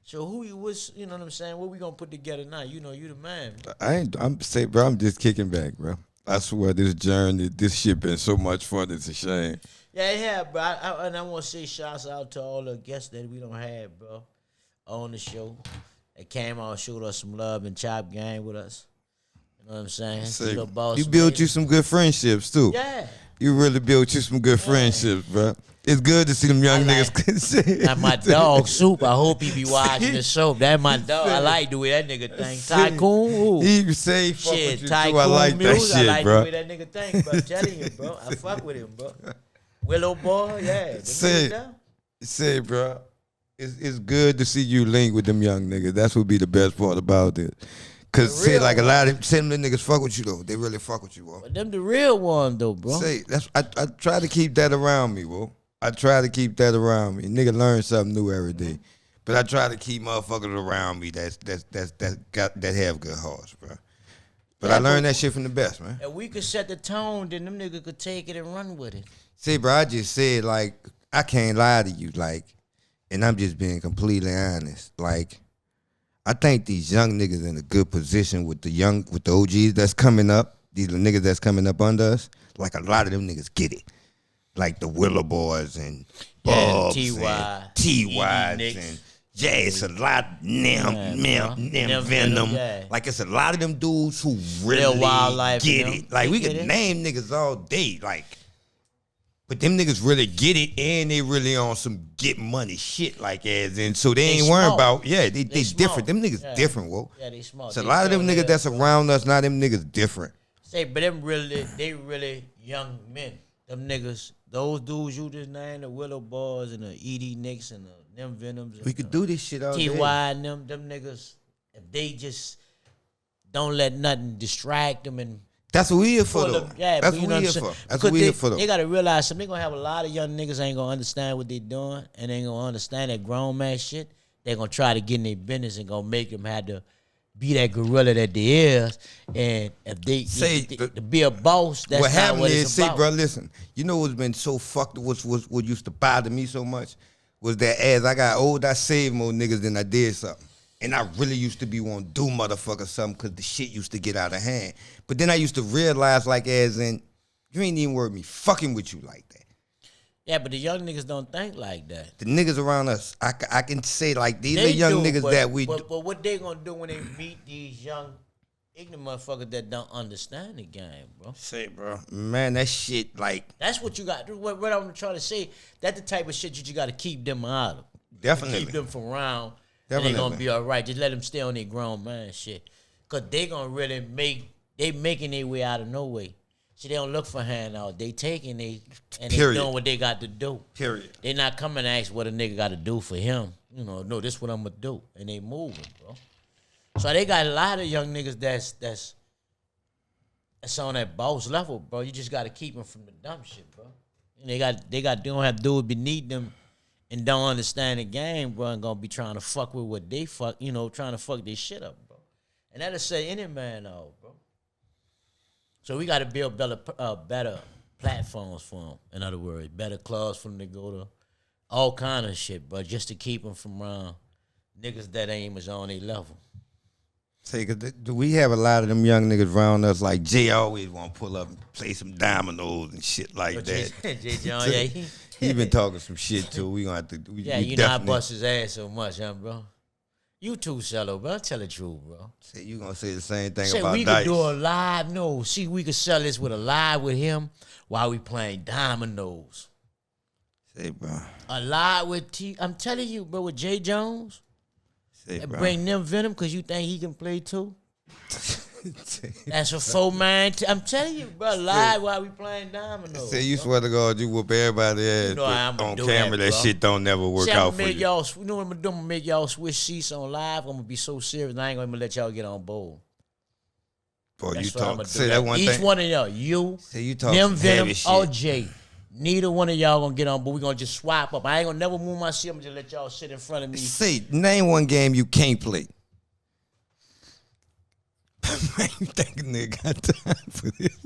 C: So who you was, you know what I'm saying? What we gonna put together now? You know, you the man.
B: I'm just kicking back, bro. I swear this journey, this shit been so much fun. It's a shame.
C: Yeah, bro. I want to say shouts out to all the guests that we don't have, bro, on the show. They came out and showed us some love and chop game with us. You know what I'm saying?
B: Say,
C: Boss
B: you built you some good friendships too.
C: Yeah.
B: You really built you some good friendships, bro. It's good to see them young niggas.
C: That's my dog, Soup. I hope he be watching the show. That's my dog. I like the way that nigga think. Tycoon. Ooh.
B: He say fuck
C: shit,
B: with you
C: Tycoon
B: too. I like that
C: music.
B: shit,
C: I like
B: bro.
C: the way that nigga think, bro. I'm telling you, bro. I fuck with him, bro. Willow boy, yeah.
B: Say, bro. It's good to see you link with them young niggas. That's what be the best part about it. Cause say like a lot of them niggas fuck with you though. They really fuck with you, bro.
C: But them the real one though, bro.
B: Say I try to keep that around me, bro. I try to keep that around me. Nigga learn something new every day. But I try to keep motherfuckers around me that have good hearts, bro. But I learned that shit from the best, man.
C: If we could set the tone, then them niggas could take it and run with it.
B: See, bro, I just said like I can't lie to you, like, and I'm just being completely honest. Like, I think these young niggas in a good position with the OGs that's coming up, these niggas that's coming up under us, like a lot of them niggas get it. Like the Willow Boys and Bubs and T.Y.'s and it's a lot them Venom.
C: Yeah.
B: Like it's a lot of them dudes who really get it. Like we could name niggas all day, like, but them niggas really get it and they really on some get money shit, like as in. So they ain't worrying about they different. Them niggas different, whoa.
C: Yeah, they smart.
B: So a lot of them niggas that's around us now, them niggas different.
C: Say, but they really young men. Them niggas, those dudes you just named, the Willow Boys and the E.D. Nicks and them Venoms.
B: We could do this shit all day.
C: T.Y. and them niggas, if they just don't let nothing distract them and
B: that's what we here for, though.
C: Yeah,
B: that's what we here for. That's what we here for, though.
C: They gotta realize something. They gonna have a lot of young niggas ain't gonna understand what they doing and ain't gonna understand that grown man shit. They gonna try to get in their business and gonna make them have to be that gorilla that they is. And if they say to be a boss, that's
B: what
C: not
B: happened
C: what
B: is,
C: it's about.
B: say, bro, listen. You know what's been so fucked? What used to bother me so much was that as I got old, I saved more niggas than I did something. And I really used to be wanting to do motherfucker something because the shit used to get out of hand. But then I used to realize, like, as in, You ain't even worth me fucking with you like that.
C: Yeah, but the young niggas don't think like that.
B: The niggas around us, I can say like these are young niggas that we.
C: But what they gonna do when they meet these young ignorant motherfuckers that don't understand the game, bro?
B: Say, bro, man, that shit like.
C: That's what you got. What I'm trying to say. That's the type of shit you got to keep them out of.
B: Definitely.
C: Keep them from around.
B: Definitely.
C: And they gonna be all right. Just let them stay on their grown man shit. Cause they gonna really making their way out of no way. See, they don't look for handouts. They taking they doing what they got to do.
B: Period.
C: They not coming to ask what a nigga got to do for him. You know, no, this what I'm gonna do, and they moving, bro. So they got a lot of young niggas that's on that boss level, bro. You just got to keep them from the dumb shit, bro. And they don't have dudes beneath them and don't understand the game, bro, and gonna be trying to fuck with what they fuck, trying to fuck their shit up, bro. And that'll say any man out, bro. So we got to build better platforms for them. In other words, better clubs for them to go to, all kind of shit, bro, just to keep them from around niggas that ain't as on their level.
B: Say, do we have a lot of them young niggas around us like Jay always want to pull up and play some dominoes and shit like that?
C: Jay John, yeah,
B: he been talking some shit too. We gonna have to.
C: I bust his ass so much, huh, bro? You too, Cello, bro. Tell the truth, bro.
B: Say you gonna say the same thing
C: say
B: about
C: we
B: Dice.
C: Could do a live. No, see, we could sell this with a live with him while we playing dominoes.
B: Say, bro.
C: A live with T. I'm telling you, bro, with Jay Jones.
B: Say,
C: And
B: bro.
C: bring them Venom because you think he can play too. That's a 4-man. I'm telling you, bro, live while we playing dominoes.
B: Say you swear to God, you whoop everybody ass.
C: You know I'm
B: on
C: do
B: camera, that
C: bro.
B: shit don't never work
C: See,
B: out for you.
C: Y'all, you know what I'm gonna do? I'm gonna make y'all switch seats on live. I'm gonna be so serious. I ain't gonna even let y'all get on board.
B: Boy,
C: That's
B: you
C: what I'm
B: talk.
C: gonna
B: Say
C: do.
B: that one
C: Each
B: thing.
C: one of y'all, you,
B: Say you talk
C: them
B: some
C: Venom,
B: heavy shit.
C: or Jay. Neither one of y'all gonna get on, but we gonna just swap up. I ain't gonna never move my seat. I'm gonna just let y'all sit in front of me.
B: Say, name one game you can't play. Man, you think a nigga got time for this?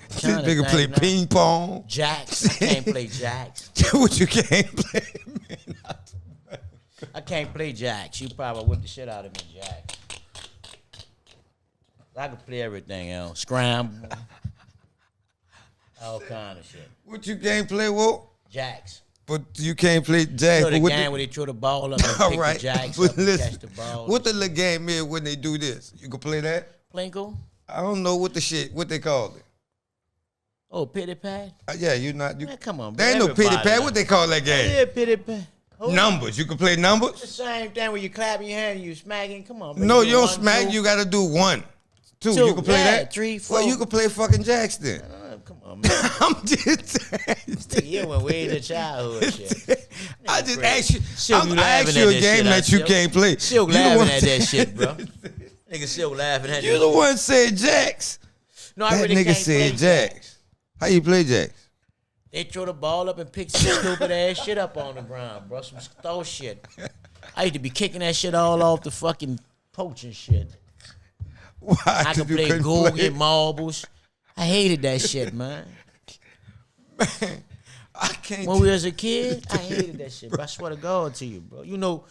B: This nigga play ping pong.
C: Jacks. I can't play jacks.
B: What you can't play, man?
C: I can't play jacks. You probably whip the shit out of me, jacks. I can play everything else. Scramble. All kind of shit.
B: What you can't play, what?
C: Jacks.
B: But you can't play jacks.
C: You know the game where they throw the ball up and
B: all
C: pick
B: right.
C: the jacks
B: But
C: up and
B: listen,
C: catch the ball.
B: what the little game is when they do this? You can play that?
C: Plinko?
B: I don't know what they call it.
C: Oh, pity pad?
B: Yeah, you not. You,
C: Man, come on, bro.
B: there ain't no pity
C: Everybody
B: pad.
C: know.
B: What they call that game?
C: Yeah, pity pad. Oh,
B: Numbers. You can play
C: the
B: numbers?
C: same thing when you clap your hand and you smacking. Come on, bro.
B: No,
C: do
B: you don't
C: one,
B: smack.
C: two.
B: You got to do 1, 2.
C: Two,
B: You can play
C: yeah,
B: that?
C: 3, 4.
B: Well, you can play fucking jacks then.
C: Come on, man.
B: I'm just
C: You went way to childhood shit.
B: I just
C: Crazy.
B: asked you.
C: Silk, you
B: I
C: laughing
B: asked
C: at
B: you a
C: that
B: game
C: shit,
B: that you
C: Silk.
B: can't play.
C: Silk
B: You the
C: laughing
B: one
C: at that
B: said-
C: shit, bro. Nigga Silk laughing at
B: You
C: that
B: the
C: shit.
B: one said jacks.
C: No, I
B: That
C: really
B: nigga
C: can't
B: said
C: play
B: jacks. How you play jacks?
C: They throw the ball up and pick some stupid ass shit up on the ground, bro. Some throw shit. I used to be kicking that shit all off the fucking poach and shit.
B: Why?
C: I
B: 'Cause
C: could
B: you
C: play
B: couldn't
C: Goog
B: play?
C: and marbles. I hated that shit, man.
B: Man, I can't.
C: When we was a kid, I hated that shit, bro. I swear to God to you, bro. You know,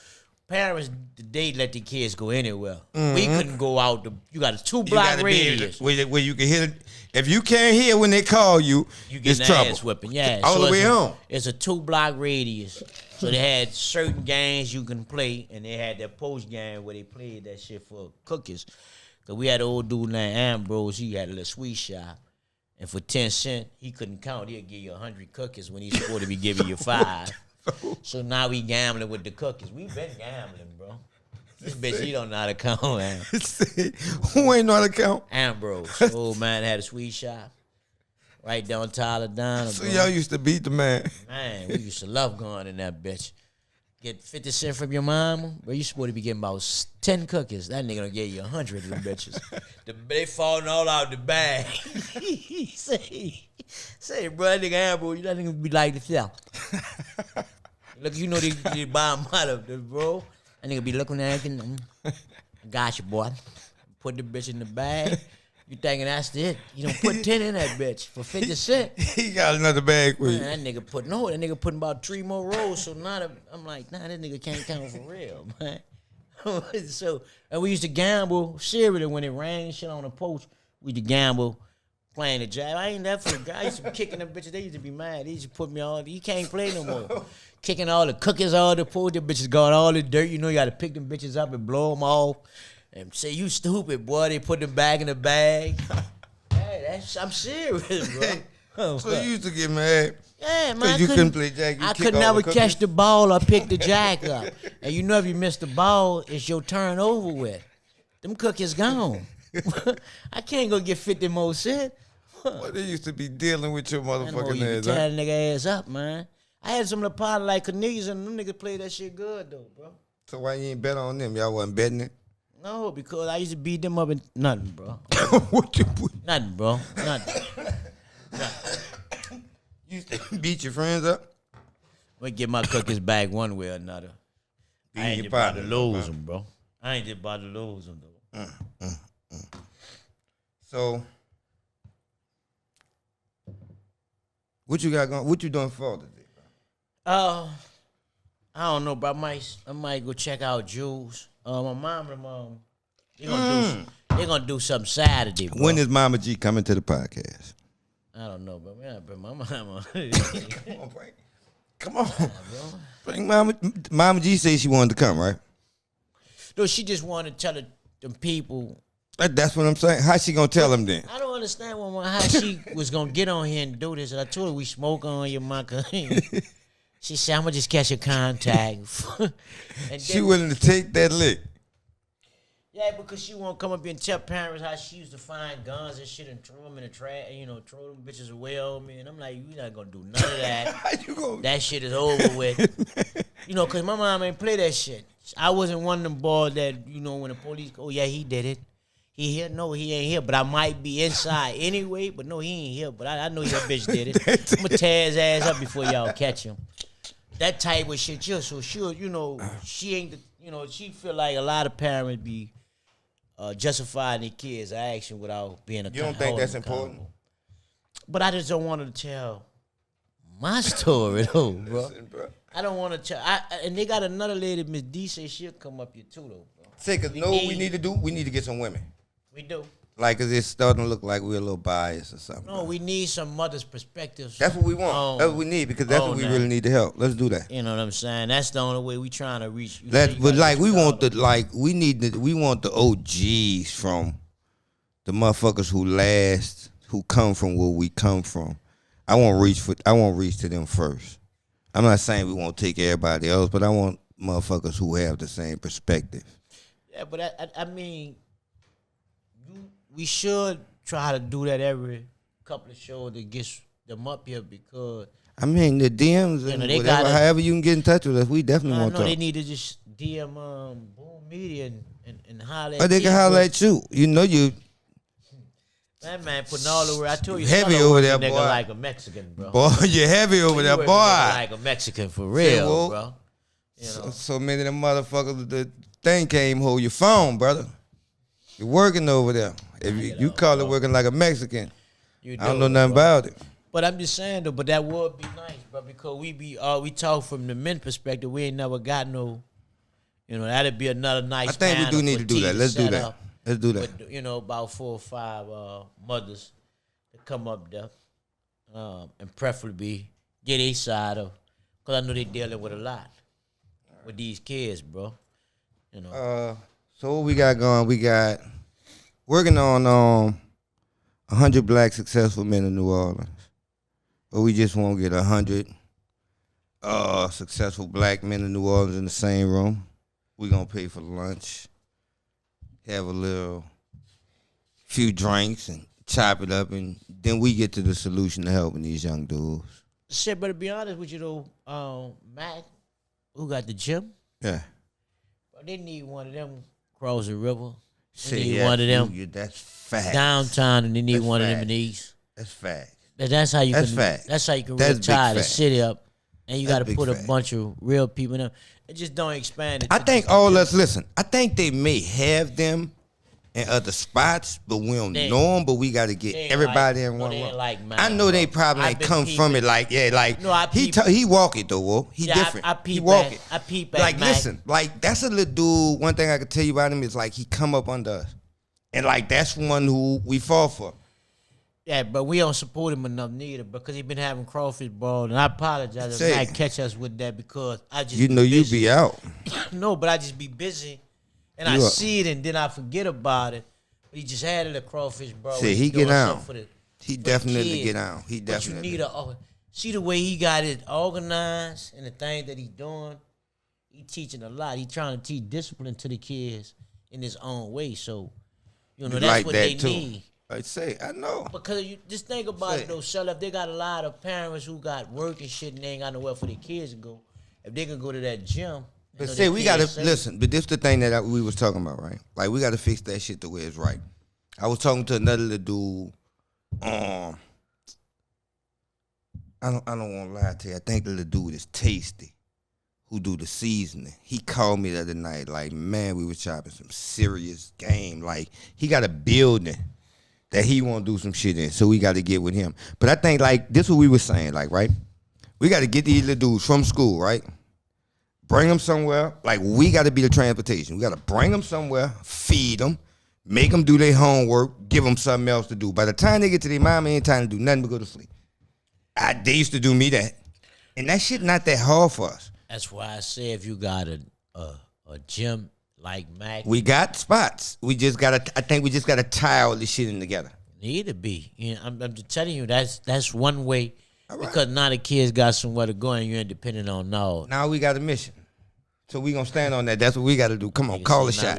C: parents, they let the kids go anywhere. We couldn't go out. You got a 2-block radius.
B: Where you can hear it. If you can't hear when they call you,
C: You
B: it's
C: get an
B: trouble.
C: ass whipping, yeah.
B: All the way home.
C: It's a 2-block radius. So they had certain games you can play, and they had their post game where they played that shit for cookies. Cause we had an old dude named Ambrose. He had a little sweet shop, and for 10 cents, he couldn't count. He'd give you 100 cookies when he's supposed to be giving you 5. So now we gambling with the cookies. We been gambling, bro. This bitch, he don't know how to count, man.
B: Who ain't know how to count?
C: Ambrose, old man had a sweet shop right down Tyler Down.
B: So y'all used to beat the man.
C: Man, we used to love going in that bitch. Get 50 cents from your mama, bro. You supposed to be getting about 10 cookies. That nigga done gave you 100 of them bitches. They falling all out the bag. say, bro, that nigga Ambrose, that nigga be like the fell. Look, you know they buy him out of this, bro. That nigga be looking at it. Gotcha, boy. Put the bitch in the bag. You thinking that's it? You don't put 10 in that bitch for 50 cents.
B: He got another bag for you.
C: Man, that nigga putting about 3 more rolls. So now I'm like, nah, that nigga can't count for real, man. So, and we used to gamble seriously when it rained shit on the post. We used to gamble playing the jab. I ain't that for the guy. I used to be kicking them bitches. They used to be mad. They used to put me on. You can't play no more. Kicking all the cookies, all the food. The bitches got all the dirt. You know, you got to pick them bitches up and blow them off. And say, you stupid, boy. They put them back in the bag. Hey, I'm serious, bro.
B: So you used to get mad.
C: Yeah, man.
B: You couldn't play jack.
C: I could never catch the ball or pick the jack up. And you know if you miss the ball, it's your turn over with. Them cookies gone. I can't go get 50 more cents.
B: Well, they used to be dealing with your motherfucking
C: You
B: ass.
C: tear that nigga ass up, man. I had some of the partners like Cornelius and them niggas play that shit good though, bro.
B: So why you ain't bet on them? Y'all wasn't betting it?
C: No, because I used to beat them up in nothing, bro.
B: What you
C: Nothing, bro. Nothing.
B: You used to beat your friends up?
C: I'm gonna get my cookies back one way or another. I ain't just about to lose them, bro. I ain't just about to lose them, though.
B: So, what you got going? What you doing for today, bro?
C: I don't know, bro. I might go check out Jules. My mom and mom, they gonna do something Saturday, bro.
B: When is Mama G coming to the podcast?
C: I don't know, but man, my mama.
B: Come on, Frank. Come on. Bring Mama G said she wanted to come, right?
C: No, she just wanted to tell them people.
B: That's what I'm saying. How she gonna tell them then?
C: I don't understand how she was gonna get on here and do this. And I told her we smoke on your maka. She said, I'm gonna just catch a contact. And
B: She willing to take that lick.
C: Yeah, because she won't come up here and tell parents how she used to find guns and shit and throw them in the trash, throw them bitches away on me. And I'm like, you're not gonna do none of that.
B: How you gonna?
C: That shit is over with. Because my mom ain't play that shit. I wasn't one of them boys that, when the police, oh yeah, he did it. He here? No, he ain't here. But I might be inside anyway. But no, he ain't here. But I know your bitch did it. I'm gonna tear his ass up before y'all catch him. That type of shit, so sure, she ain't, she feel like a lot of parents be justifying their kids' action without being a.
B: You don't think that's important?
C: But I just don't want to tell my story though, bro.
B: Listen, bro.
C: I don't want to tell. And they got another lady, Miss D, say she'll come up here too though, bro.
B: Say, cause what we need to do? We need to get some women.
C: We do.
B: Like, cause it's starting to look like we're a little biased or something.
C: No, we need some mother's perspectives.
B: That's what we want. That's what we need because that's what we really need to help. Let's do that.
C: You know what I'm saying? That's the only way we trying to reach.
B: We want the OGs from the motherfuckers who come from where we come from. I won't reach to them first. I'm not saying we won't take everybody else, but I want motherfuckers who have the same perspective.
C: Yeah, but I mean, we should try to do that every couple of shows to get them up here because.
B: I mean, the DMs and whatever, however you can get in touch with us, we definitely want to.
C: They need to just DM Boom Media and holler at
B: or they can holler at you. You.
C: That man putting all the way. I told you,
B: heavy over there,
C: nigga
B: boy.
C: like a Mexican, bro.
B: Boy, you're heavy over there, boy.
C: Like a Mexican for real, bro.
B: So many of them motherfuckers, the thing can't even hold your phone, brother. You're working over there. If you call it working like a Mexican, I don't know nothing about it.
C: But I'm just saying though, but that would be nice, bro, because we talk from the men perspective. We ain't never got no, that'd be another nice.
B: I think we do need to do that. Let's do that. Let's do that.
C: With, about 4 or 5 mothers to come up there, and preferably get a side of, because I know they dealing with a lot with these kids, bro.
B: So what we got going? We got working on 100 black successful men in New Orleans, but we just won't get 100 successful black men in New Orleans in the same room. We gonna pay for lunch, have a few drinks, and chop it up, and then we get to the solution to helping these young dudes.
C: Shit, but to be honest with you though, Matt, who got the gym?
B: Yeah.
C: But they need one of them cross the river. They
B: See,
C: need one of them.
B: That's fact.
C: Downtown, and they need one of them in the east.
B: That's fact.
C: That's how you
B: That's
C: can.
B: fact.
C: That's how you can
B: That's
C: really tie the
B: fact.
C: city up, and you got to put
B: fact.
C: a bunch of real people in them. It just don't expand it.
B: I think all us listen. I think they may have them in other spots, but we don't know them. But we got to get everybody in one room. I know they probably ain't come from it like he walk it though. Whoa. He different. He walk it.
C: I peep at
B: like
C: Mac.
B: listen, like that's a little dude. One thing I can tell you about him is like he come up under us, and like that's one who we fall for.
C: Yeah, but we don't support him enough neither because he been having crawfish ball, and I apologize if not catch us with that because I just
B: You know you
C: busy.
B: be out.
C: No, but I just be busy, and I see it, and then I forget about it. He just had it a crawfish ball.
B: See, he get out. He definitely
C: get
B: get out. He definitely.
C: But you need see the way he got it organized and the thing that he doing. He teaching a lot. He trying to teach discipline to the kids in his own way. So, you know, that's
B: like
C: what
B: that
C: they
B: too.
C: need.
B: I say, I know.
C: Because you just think about it though, Shell, if they got a lot of parents who got work and shit and they ain't got nowhere for their kids to go, if they can go to that gym.
B: But say we gotta listen. But this the thing that we was talking about, right? Like we gotta fix that shit the way it's right. I was talking to another little dude. I don't want to lie to you. I think the little dude is Tasty, who do the seasoning. He called me the other night. Like, man, we was chopping some serious game. Like he got a building that he want to do some shit in, so we got to get with him. But I think like this is what we were saying, like right, we got to get these little dudes from school, right? Bring them somewhere. Like we got to be the transportation. We got to bring them somewhere, feed them, make them do their homework, give them something else to do. By the time they get to their mama, ain't time to do nothing but go to sleep. They used to do me that, and that shit not that hard for us.
C: That's why I say if you got a gym like Mac,
B: we got spots. We just gotta. I think we just gotta tie all this shit in together.
C: Need to be. You know, I'm just telling you that's one way. Right. Because now the kids got somewhere to go and you ain't depending on no.
B: Now we got a mission. So we gonna stand on that. That's what we gotta do. Come on, call a shot.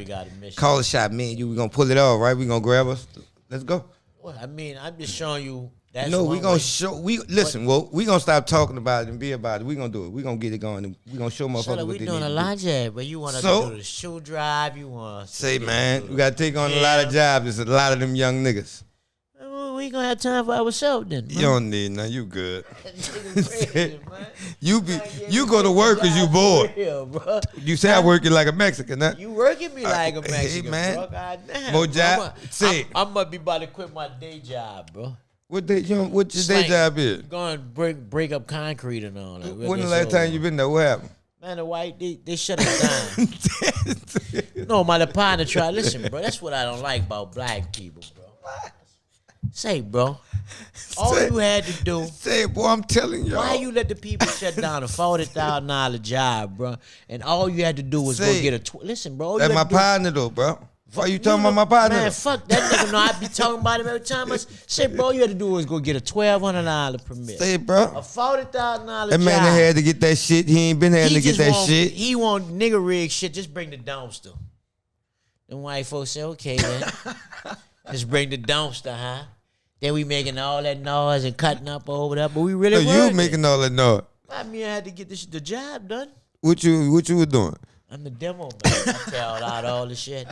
B: Call a shot. Me and you, we gonna pull it off, right? We gonna grab us. Let's go.
C: Well, I mean, I'm just showing you. That's
B: no, we gonna show. We listen. Well, we gonna stop talking about it and be about it. We gonna do it. We gonna get it going. And we gonna show motherfuckers what they need to do. We doing a
C: lot, Jay, but you want to do the shoe drive. You want to
B: say, man, we gotta take on a lot of jobs. There's a lot of them young niggas.
C: We ain't gonna have time for ourselves then. Man.
B: You don't need none. You good. You go to work because you bored. Real, you say I working like a Mexican, huh?
C: You working me like a Mexican,
B: hey, man.
C: Bro. God damn,
B: more job.
C: I must be about to quit my day job, bro.
B: What your day job is?
C: Going break up concrete and all that.
B: When the last time you been there? What happened?
C: Man, the white they shut it down. No, my partner tried. Listen, bro, that's what I don't like about black people, bro. Say, bro. All you had to do.
B: Say, boy, I'm telling you.
C: Why you let the people shut down a $40,000 job, bro? And all you had to do was go get a. Listen, bro.
B: That's my partner, though, bro. Why you talking about my partner?
C: Man, fuck that nigga. No, I be talking about him every time. Say, bro, you had to do was go get a $1,200 permit.
B: Say, bro.
C: A $40,000 job.
B: That man had to get that shit. He ain't been having to get that shit.
C: He want nigga rig shit. Just bring the dumpster. Them white folks say, okay, man. Just bring the dumpster, huh? Then we making all that noise and cutting up over there, but we really
B: you making all that noise.
C: I mean, I had to get the job done.
B: What you were doing?
C: I'm the demo man. I tell out all the shit.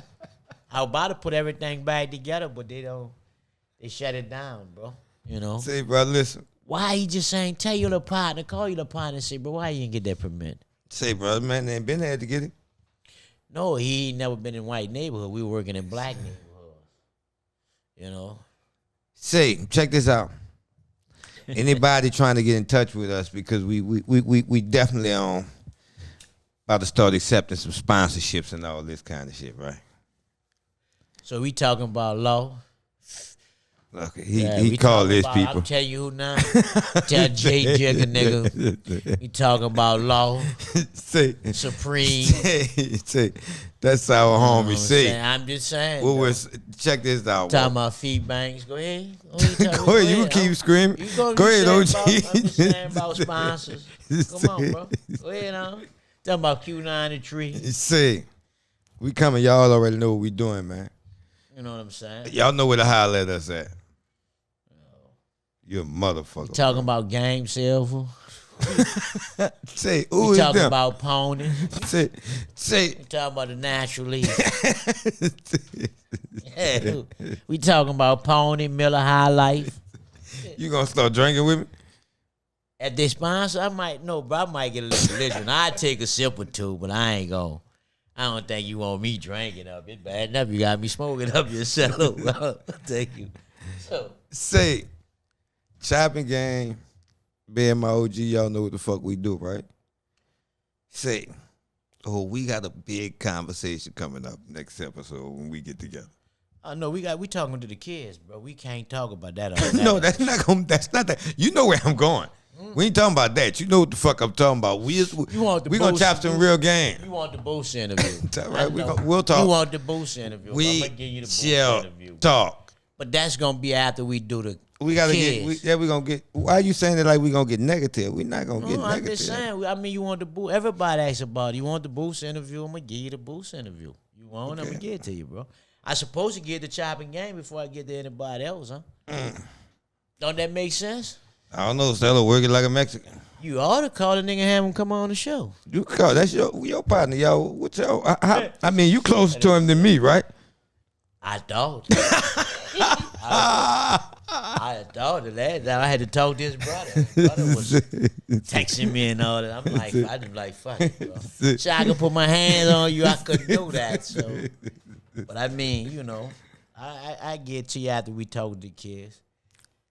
C: I was about to put everything back together, but they shut it down, bro. You know?
B: Say, bro, listen.
C: Why he just saying, tell your little partner, call your little partner and say, bro, why you didn't get that permit?
B: Say, bro, man, ain't been had to get it.
C: No, he ain't never been in white neighborhood. We were working in black neighborhood. You know?
B: Say, check this out. Anybody trying to get in touch with us because we definitely about to start accepting some sponsorships and all this kind of shit, right?
C: So we talking about law.
B: Okay, he called his people.
C: I'll tell you who now. Tell Jay Jigga nigga. We talking about law.
B: Say
C: Supreme.
B: Say that's our homie. Say
C: I'm just saying.
B: Check this out.
C: Talking about feed banks. Go ahead.
B: Go ahead. You keep screaming. Go ahead, OG.
C: I'm just saying about sponsors. Come on, bro. Go ahead on. Talking about Q93.
B: Say we coming. Y'all already know what we doing, man.
C: You know what I'm saying?
B: Y'all know where to holler at us at. You're a motherfucker.
C: Talking about Game Silver.
B: Say, who is
C: talking
B: them?
C: About Pony.
B: Say.
C: We talking about the Natural League. Yeah, we talking about Pony, Miller High Life.
B: You gonna start drinking with me?
C: At this sponsor, I might get a little religion. I take a sip or two, but I ain't gonna. I don't think you want me drinking up. It's bad enough you got me smoking up yourself. Thank you. So.
B: Say, Choppin game, being my OG, y'all know what the fuck we do, right? Say, we got a big conversation coming up next episode when we get together.
C: Oh no, we talking to the kids, bro. We can't talk about that. On
B: No, that's not that. You know where I'm going. We ain't talking about that. You know what the fuck I'm talking about. We gonna chop some real game.
C: You want the Boost interview?
B: All right, we'll talk.
C: You want the Boost interview? I'm
B: We
C: gonna give you the Boost
B: shall
C: interview.
B: talk.
C: But that's gonna be after we do the.
B: We gotta
C: kids.
B: we gonna get. Why are you saying it like we gonna get negative? We not gonna get
C: No, I'm
B: negative.
C: just saying. I mean, you want the Boost? Everybody asks about it. You want the Boost interview? I'm gonna give you the Boost interview. You want? I'm gonna give it to you, bro. I supposed to get the Choppin game before I get to anybody else, huh? Don't that make sense?
B: I don't know. Stella working like a Mexican.
C: You ought to call the nigga and have him come on the show.
B: You call that's your partner, yo. What's your? I mean, you closer to him than me, right?
C: I thought. I thought of that. I had to talk to his brother. His brother was texting me and all that. I'm like, I just like, fuck it, bro. So I could put my hands on you. I couldn't do that. So, but I mean, you know, I get to you after we talk to the kids.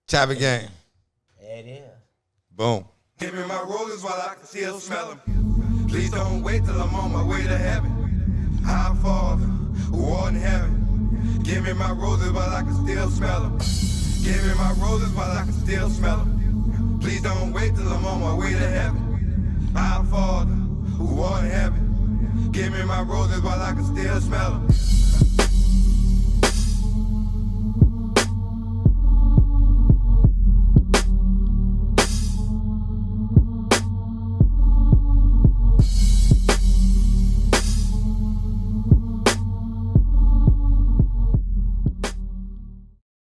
B: Choppin game.
C: It is.
B: Boom.
A: Give me my rollers while I can still smell them. Please don't wait till I'm on my way to heaven. Our Father, who art in heaven. Give me my roses while I can still smell them. Give me my roses while I can still smell them. Please don't wait till I'm on my way to heaven. Our Father, who art in heaven. Give me my roses while I can still smell them.